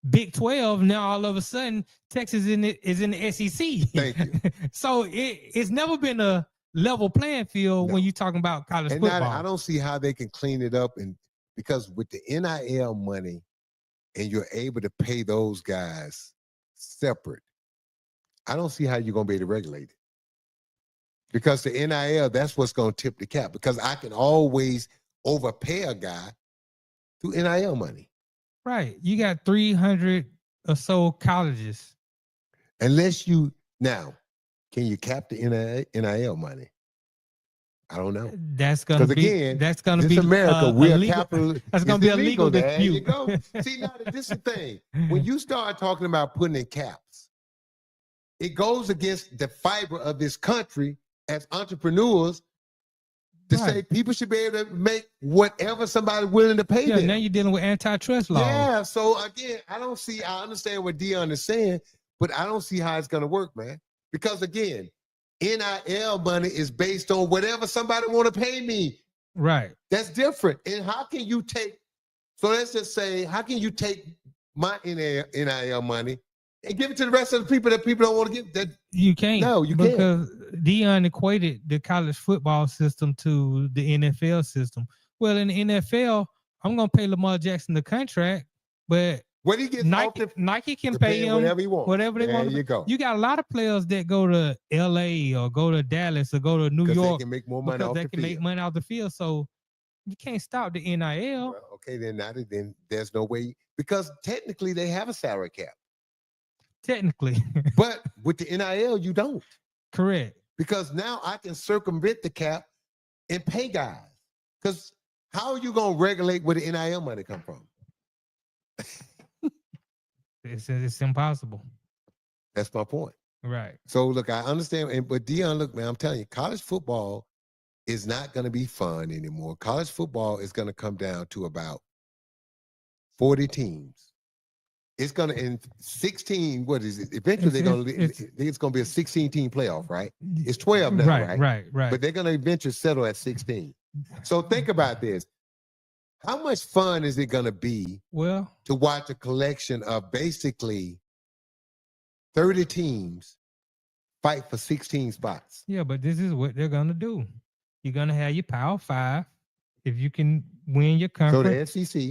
Big 12. Now all of a sudden, Texas is in the SEC. Thank you. So it's never been a level playing field when you're talking about college football. I don't see how they can clean it up, and because with the NIL money, and you're able to pay those guys separate, I don't see how you're going to be able to regulate it. Because the NIL, that's what's going to tip the cap. Because I can always overpay a guy through NIL money. Right. You got 300 or so colleges. Unless you, now, can you cap the NIL money? I don't know. That's going to be, again, that's going to be America. We're capital. That's going to be a legal there you dispute. go. See, now this is the thing. When you start talking about putting in caps, it goes against the fiber of this country as entrepreneurs to say people should be able to make whatever somebody willing to pay them. Now you're dealing with antitrust laws. Yeah, so again, I understand what Deion is saying, but I don't see how it's going to work, man. Because again, NIL money is based on whatever somebody want to pay me. Right. That's different. And how can you take, so let's just say, how can you take my NIL money and give it to the rest of the people that people don't want to give? That you can't. No, you can't. Because Deion equated the college football system to the NFL system. Well, in the NFL, I'm going to pay Lamar Jackson the contract, but when he gets Nike can pay him whatever he wants. Whatever they want. There you go. You got a lot of players that go to LA or go to Dallas or go to New York. They can make more money off the field. Make money off the field. So you can't stop the NIL. Well, okay, then there's no way, because technically they have a salary cap. Technically. But with the NIL, you don't. Correct. Because now I can circumvent the cap and pay guys. Because how are you going to regulate where the NIL money come from? It's impossible. That's my point. Right. So, look, I understand. But Deion, look, man, I'm telling you, college football is not going to be fun anymore. College football is going to come down to about 40 teams. It's going to, in 16, what is it? Eventually, it's going to be a 16-team playoff, right? It's 12 now, right? Right. But they're going to eventually settle at 16. So think about this. How much fun is it going to be to watch a collection of basically 30 teams fight for 16 spots? Yeah, but this is what they're going to do. You're going to have your Power 5. If you can win your conference. So the SEC.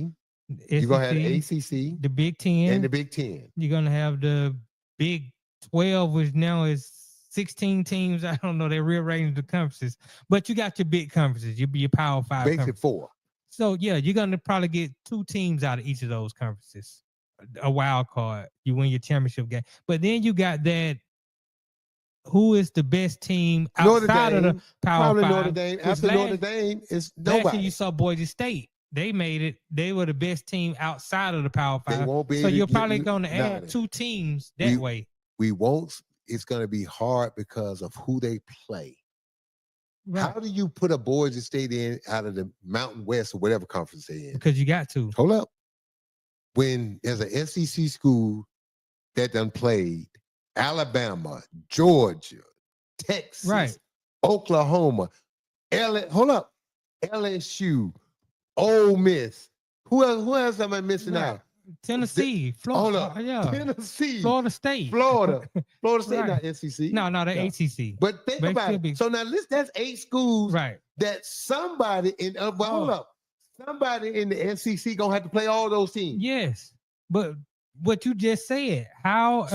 You're going to have the ACC. The Big 10. And the Big 10. You're going to have the Big 12, which now is 16 teams. I don't know. They're rearranging the conferences. But you got your big conferences. You'll be your Power 5. Basically 4. So, yeah, you're going to probably get 2 teams out of each of those conferences. A wild card. You win your championship game. But then you got that, who is the best team outside of the Power 5? Notre Dame. After Notre Dame, it's nobody. Last year you saw Boise State. They made it. They were the best team outside of the Power 5. They won't be so you're probably going to add 2 teams that way. We won't. It's going to be hard because of who they play. Right. How do you put a Boise State in out of the Mountain West or whatever conference they're in? Because you got to. Hold up. When there's an SEC school that done played Alabama, Georgia, Texas, Oklahoma, LSU, Ole Miss. Who else am I missing out? Tennessee, Florida, Tennessee, Florida State, Florida State, not SEC. No, the ACC. But think about it. So now that's 8 schools, that somebody in. Hold up, somebody in the SEC gonna have to play all those teams. Yes, but what you just said, how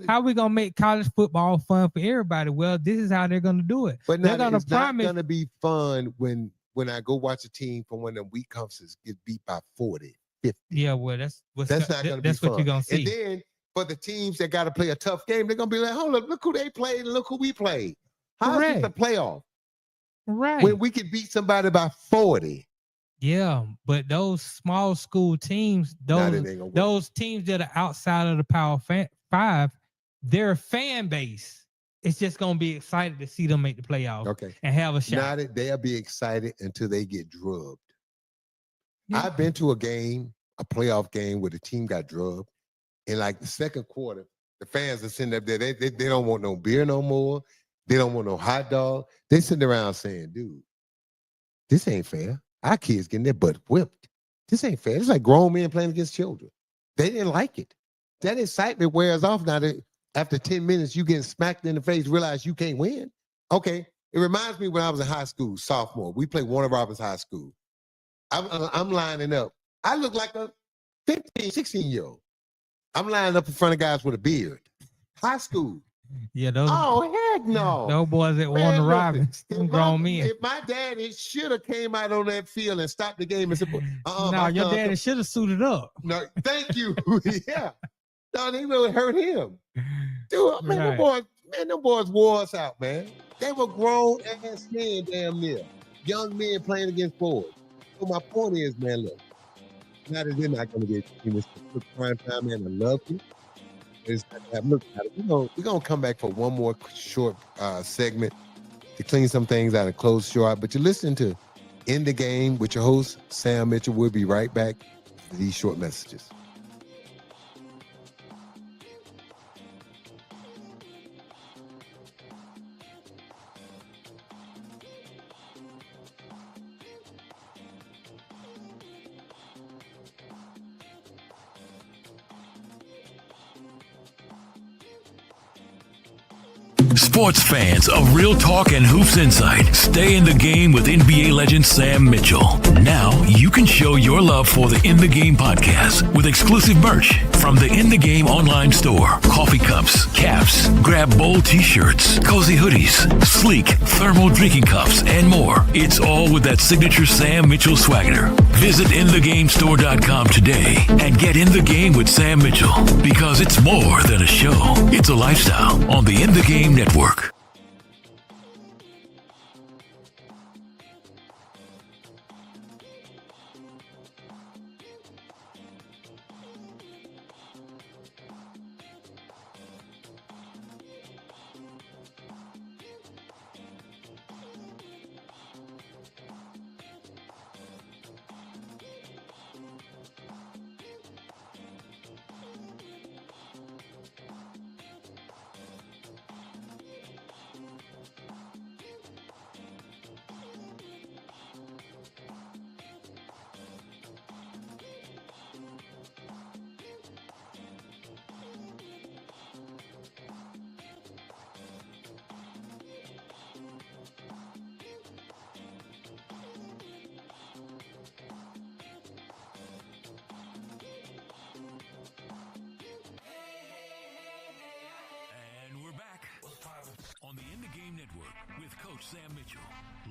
are we gonna make college football fun for everybody? Well, this is how they're gonna do it. But now it's not gonna be fun when I go watch a team from one of them weak conferences get beat by 40. 50. Yeah, well, that's not going to be fun. That's what you're going to see. And then for the teams that got to play a tough game, they're going to be like, hold up, look who they played and look who we played. How is this a playoff? Right. When we could beat somebody by 40. Yeah, but those small school teams, those teams that are outside of the Power 5, their fan base is just going to be excited to see them make the playoffs. Okay. And have a shot. Now that they'll be excited until they get drubbed. Yeah. I've been to a playoff game where the team got drubbed. In like the second quarter, the fans are sitting up there. They don't want no beer no more. They don't want no hot dog. They sitting around saying, dude, this ain't fair. Our kids getting their butt whipped. This ain't fair. It's like grown men playing against children. They didn't like it. That excitement wears off now. That after 10 minutes, you getting smacked in the face, realize you can't win. Okay. It reminds me when I was in high school, sophomore. We played Warner Robins High School. I'm lining up. I look like a 15, 16-year-old. I'm lining up in front of guys with a beard. High school. Yeah, those. Oh, heck no. Those boys at Warner Robins, grown men. If my daddy should have came out on that field and stopped the game and said, no, your daddy should have suited up. No, thank you. Yeah. No, they really hurt him. Dude, man, right. Them boys wore us out, man. They were grown ass men, damn near. Young men playing against boys. So my point is, man, look, now that they're not going to get this prime time, man, I love you. Look at it. We're going to come back for one more short segment to clean some things out and close short. But you're listening to In the Game with your host, Sam Mitchell. We'll be right back for these short messages. Sports fans of Real Talk and Hoops Insight, stay in the game with NBA legend Sam Mitchell. Now you can show your love for the In the Game podcast with exclusive merch from the In the Game online store. Coffee cups, caps, grab bold t-shirts, cozy hoodies, sleek thermal drinking cups, and more. It's all with that signature Sam Mitchell swagger. Visit InTheGameStore.com today and get in the game with Sam Mitchell, because it's more than a show. It's a lifestyle on the In the Game Network.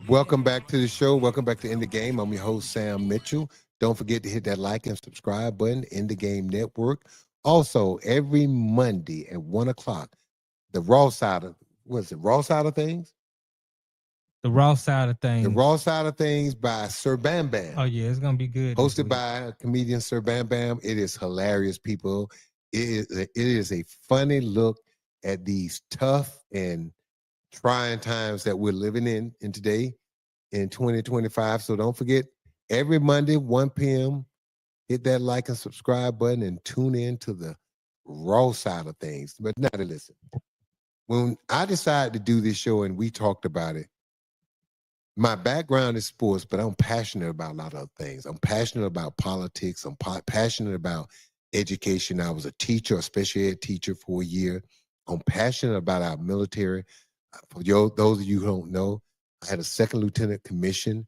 Welcome back to the show. Welcome back to In the Game. I'm your host, Sam Mitchell. Don't forget to hit that like and subscribe button, In the Game Network. Also, every Monday at 1 o'clock, the raw side of, raw side of things? The raw side of things. The raw side of things by Sir Bam Bam. Oh, yeah, it's going to be good. Hosted by comedian Sir Bam Bam. It is hilarious, people. It is a funny look at these tough and trying times that we're living in today in 2025. So don't forget, every Monday, 1 p.m., hit that like and subscribe button and tune in to the raw side of things. But now to listen. When I decided to do this show and we talked about it, my background is sports, but I'm passionate about a lot of other things. I'm passionate about politics. I'm passionate about education. I was a teacher, a special ed teacher for a year. I'm passionate about our military. For those of you who don't know, I had a second lieutenant commission.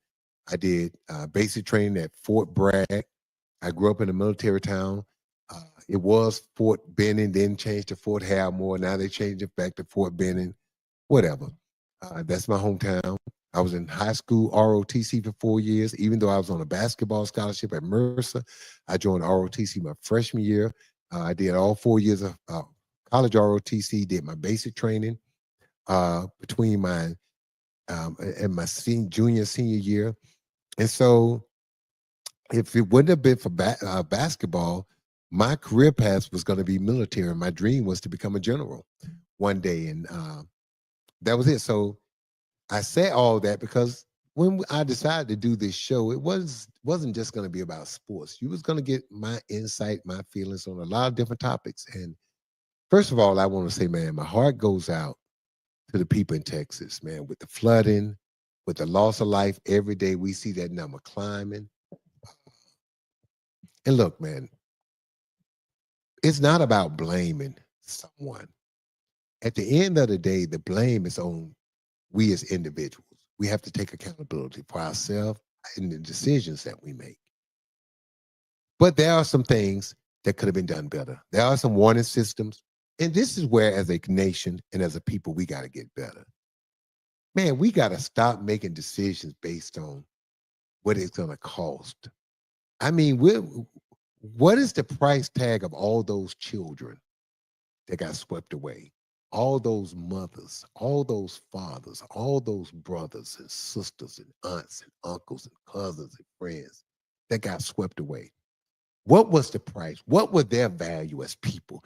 I did basic training at Fort Bragg. I grew up in a military town. It was Fort Benning, then changed to Fort Harrimore. Now they changed it back to Fort Benning, whatever. That's my hometown. I was in high school ROTC for 4 years. Even though I was on a basketball scholarship at Mercer, I joined ROTC my freshman year. I did all 4 years of college ROTC, did my basic training between my and my junior, senior year. And so if it wouldn't have been for basketball, my career path was going to be military. My dream was to become a general one day. And that was it. So I said all that because when I decided to do this show, it wasn't just going to be about sports. You was going to get my insight, my feelings on a lot of different topics. And first of all, I want to say, man, my heart goes out to the people in Texas, man, with the flooding, with the loss of life every day, we see that number climbing. And look, man, it's not about blaming someone. At the end of the day, the blame is on we as individuals. We have to take accountability for ourselves and the decisions that we make. But there are some things that could have been done better. There are some warning systems. And this is where, as a nation and as a people, we got to get better. Man, we got to stop making decisions based on what it's going to cost. I mean, what is the price tag of all those children that got swept away? All those mothers, all those fathers, all those brothers and sisters and aunts and uncles and cousins and friends that got swept away. What was the price? What was their value as people?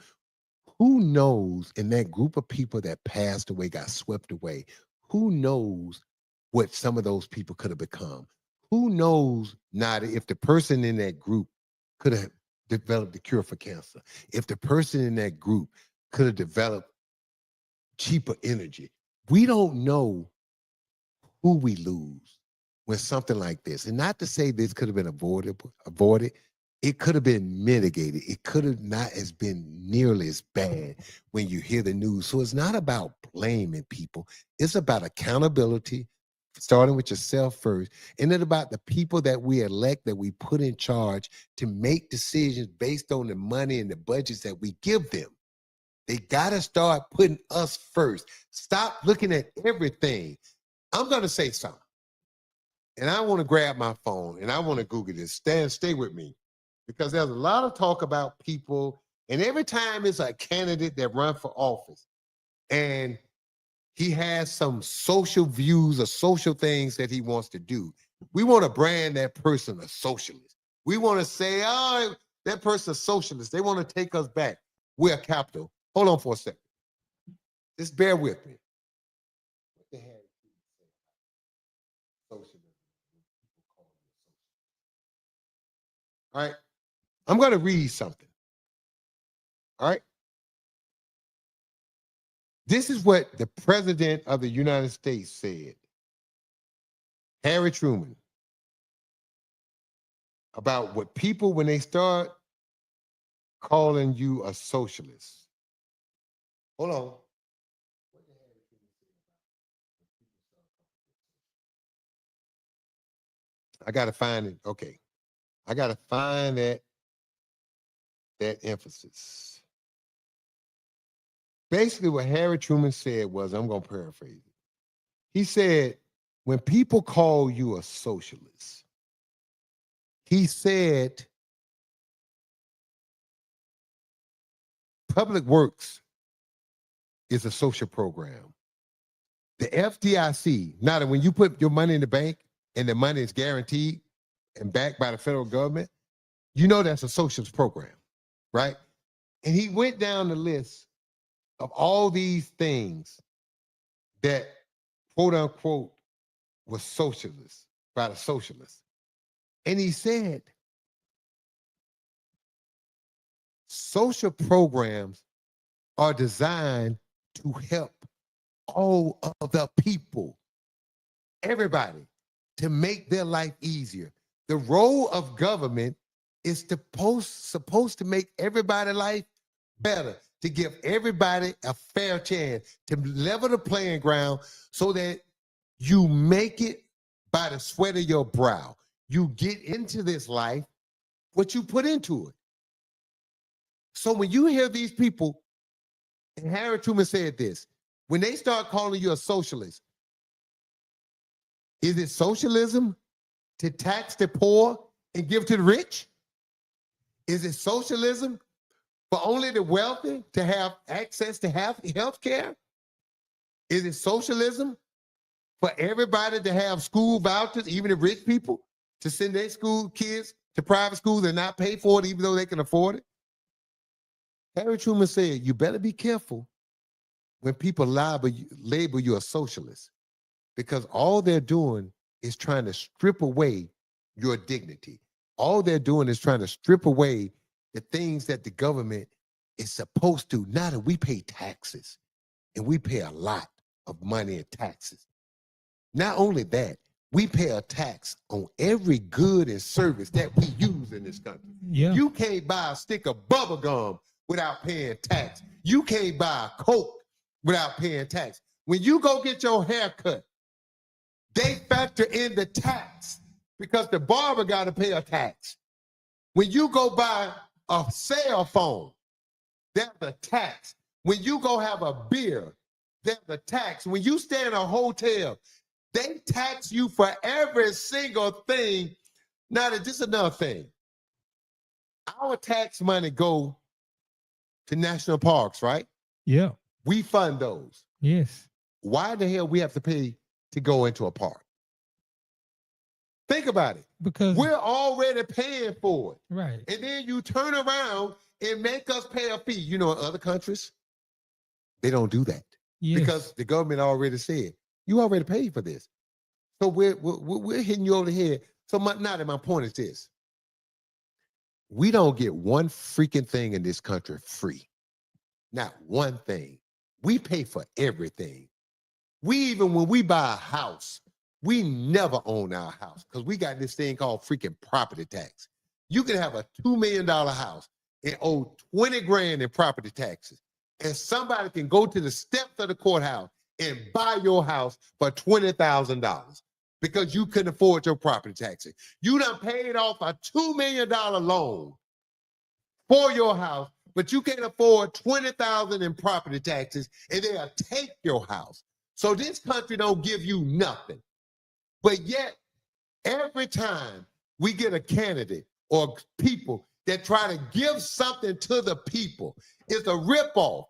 Who knows in that group of people that passed away, got swept away, who knows what some of those people could have become? Who knows not if the person in that group could have developed the cure for cancer, if the person in that group could have developed cheaper energy. We don't know who we lose when something like this. And not to say this could have been avoided. It could have been mitigated. It could have not as been nearly as bad when you hear the news. So it's not about blaming people. It's about accountability, starting with yourself first. And then about the people that we elect, that we put in charge to make decisions based on the money and the budgets that we give them. They got to start putting us first. Stop looking at everything. I'm going to say something. And I want to grab my phone and I want to Google this. Stay with me. Because there's a lot of talk about people. And every time it's a candidate that runs for office and he has some social views or social things that he wants to do, we want to brand that person a socialist. We want to say, oh, that person's a socialist. They want to take us back. We're a capital. Hold on for a second. Just bear with me. What the hell is socialism? All right. I'm going to read something. All right. This is what the President of the United States said, Harry Truman, about what people, when they start calling you a socialist. Hold on. I got to find it. Okay. I got to find that emphasis. Basically, what Harry Truman said was, I'm going to paraphrase it. He said, when people call you a socialist, he said, public works is a social program. The FDIC, now that when you put your money in the bank and the money is guaranteed and backed by the federal government, you know that's a socialist program, right? And he went down the list of all these things that, quote unquote, was socialist, by the socialists. And he said, social programs are designed to help all of the people, everybody, to make their life easier. The role of government is supposed to make everybody's life better, to give everybody a fair chance, to level the playing ground so that you make it by the sweat of your brow. You get into this life what you put into it. So when you hear these people, and Harry Truman said this, when they start calling you a socialist, is it socialism to tax the poor and give to the rich? Is it socialism for only the wealthy to have access to health care? Is it socialism for everybody to have school vouchers, even the rich people, to send their school kids to private schools and not pay for it even though they can afford it? Harry Truman said, you better be careful when people label you a socialist, because all they're doing is trying to strip away your dignity. All they're doing is trying to strip away the things that the government is supposed to. Now that we pay taxes, and we pay a lot of money in taxes, Not only that, we pay a tax on every good and service that we use in this country. Yeah. You can't buy a stick of bubble gum without paying tax. You can't buy a Coke without paying tax. When you go get your hair cut, they factor in the tax because the barber got to pay a tax. When you go buy a cell phone, there's a tax. When you go have a beer, there's a tax. When you stay in a hotel, they tax you for every single thing. Now, this is another thing. Our tax money go to national parks, right? Yeah. We fund those. Yes. Why the hell we have to pay to go into a park? Think about it. Because we're already paying for it. Right. And then you turn around and make us pay a fee. You know, in other countries, they don't do that. Yes. Because the government already said, you already paid for this. So we're hitting you over the head. So my point is this. We don't get one freaking thing in this country free. Not one thing. We pay for everything. When we buy a house, we never own our house because we got this thing called freaking property tax. You can have a $2 million house and owe 20 grand in property taxes. And somebody can go to the steps of the courthouse and buy your house for $20,000 because you couldn't afford your property taxes. You done paid off a $2 million loan for your house, but you can't afford $20,000 in property taxes, and they'll take your house. So this country don't give you nothing. But yet, every time we get a candidate or people that try to give something to the people, it's a ripoff.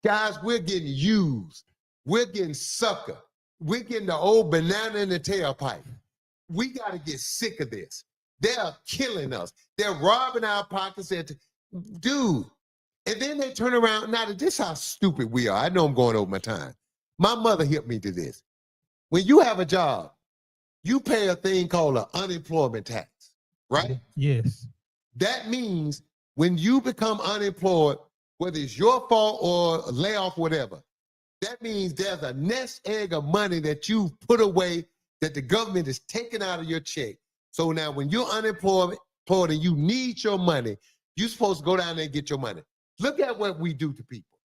Guys, we're getting used. We're getting sucker. We're getting the old banana in the tailpipe. We got to get sick of this. They're killing us. They're robbing our pockets. Dude. And then they turn around. Now, this is how stupid we are. I know I'm going over my time. My mother helped me to this. When you have a job, you pay a thing called an unemployment tax, right? Yes. That means when you become unemployed, whether it's your fault or a layoff, whatever, that means there's a nest egg of money that you've put away that the government is taking out of your check. So now when you're unemployed and you need your money, you're supposed to go down there and get your money. Look at what we do to people.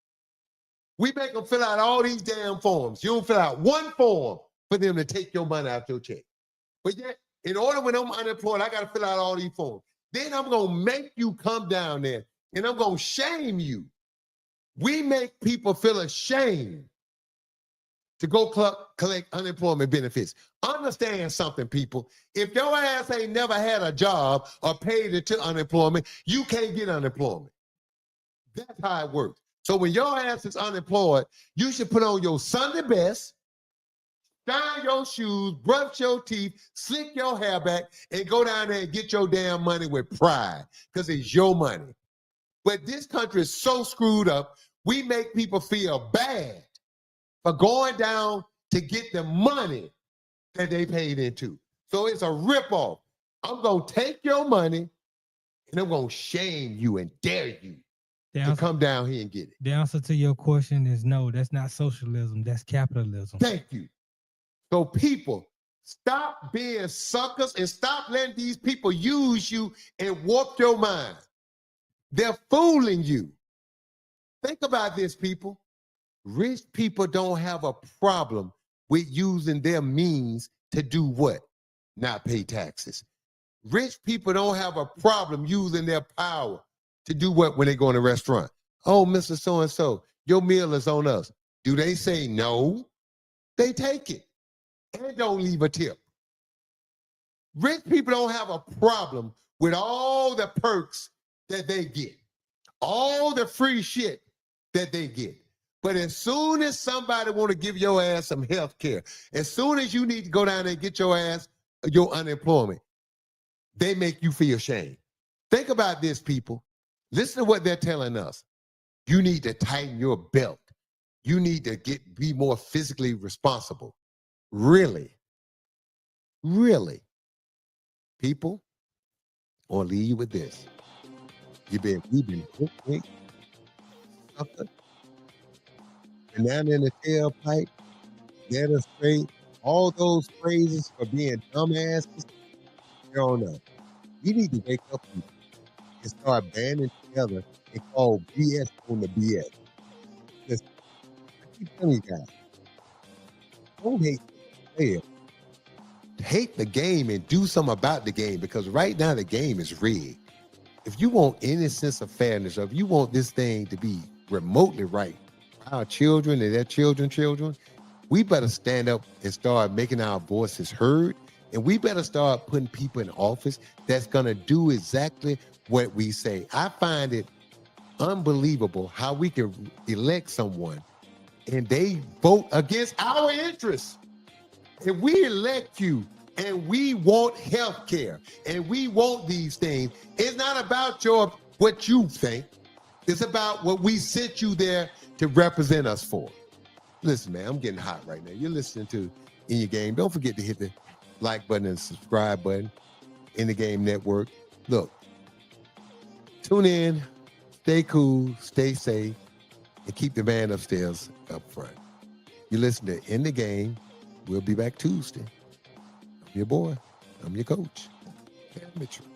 We make them fill out all these damn forms. You don't fill out one form for them to take your money out your check. But yet, in order when I'm unemployed, I got to fill out all these forms. Then I'm going to make you come down there and I'm going to shame you. We make people feel ashamed to go collect unemployment benefits. Understand something, people. If your ass ain't never had a job or paid into unemployment, you can't get unemployment. That's how it works. So when your ass is unemployed, you should put on your Sunday best, shine your shoes, brush your teeth, slick your hair back, and go down there and get your damn money with pride because it's your money. But this country is so screwed up, we make people feel bad for going down to get the money that they paid into. So it's a ripoff. I'm going to take your money and I'm going to shame you and dare you to come down here and get it. The answer to your question is no, that's not socialism, that's capitalism. Thank you. So people, stop being suckers and stop letting these people use you and warp your mind. They're fooling you. Think about this, people. Rich people don't have a problem with using their means to do what? Not pay taxes. Rich people don't have a problem using their power to do what when they go in a restaurant? Oh, Mr. So-and-so, your meal is on us. Do they say no? They take it and don't leave a tip. Rich people don't have a problem with all the perks that they get, all the free shit that they get. But as soon as somebody want to give your ass some health care, as soon as you need to go down there and get your ass your unemployment, they make you feel shame. Think about this, people. Listen to what they're telling us. You need to tighten your belt. You need to be more physically responsible. Really? Really? People, I want to leave you with this. We've been quick, banana in the tailpipe, get us straight, all those phrases for being dumbasses, they're on us. We need to wake up and start banding together and call BS on the BS. Listen, I keep telling you guys, don't hate the player. Hate the game and do something about the game, because right now the game is rigged. If you want any sense of fairness, or if you want this thing to be remotely right for our children and their children, we better stand up and start making our voices heard. And we better start putting people in office that's going to do exactly what we say. I find it unbelievable how we can elect someone and they vote against our interests. If we elect you and we want health care and we want these things, it's not about what you think. It's about what we sent you there to represent us for. Listen, man, I'm getting hot right now. You're listening to In Your Game. Don't forget to hit the like button and subscribe button. In the Game Network. Look, tune in, stay cool, stay safe, and keep the man upstairs up front. You listen to In the Game. We'll be back Tuesday. I'm your boy. I'm your coach, Sam Mitchell.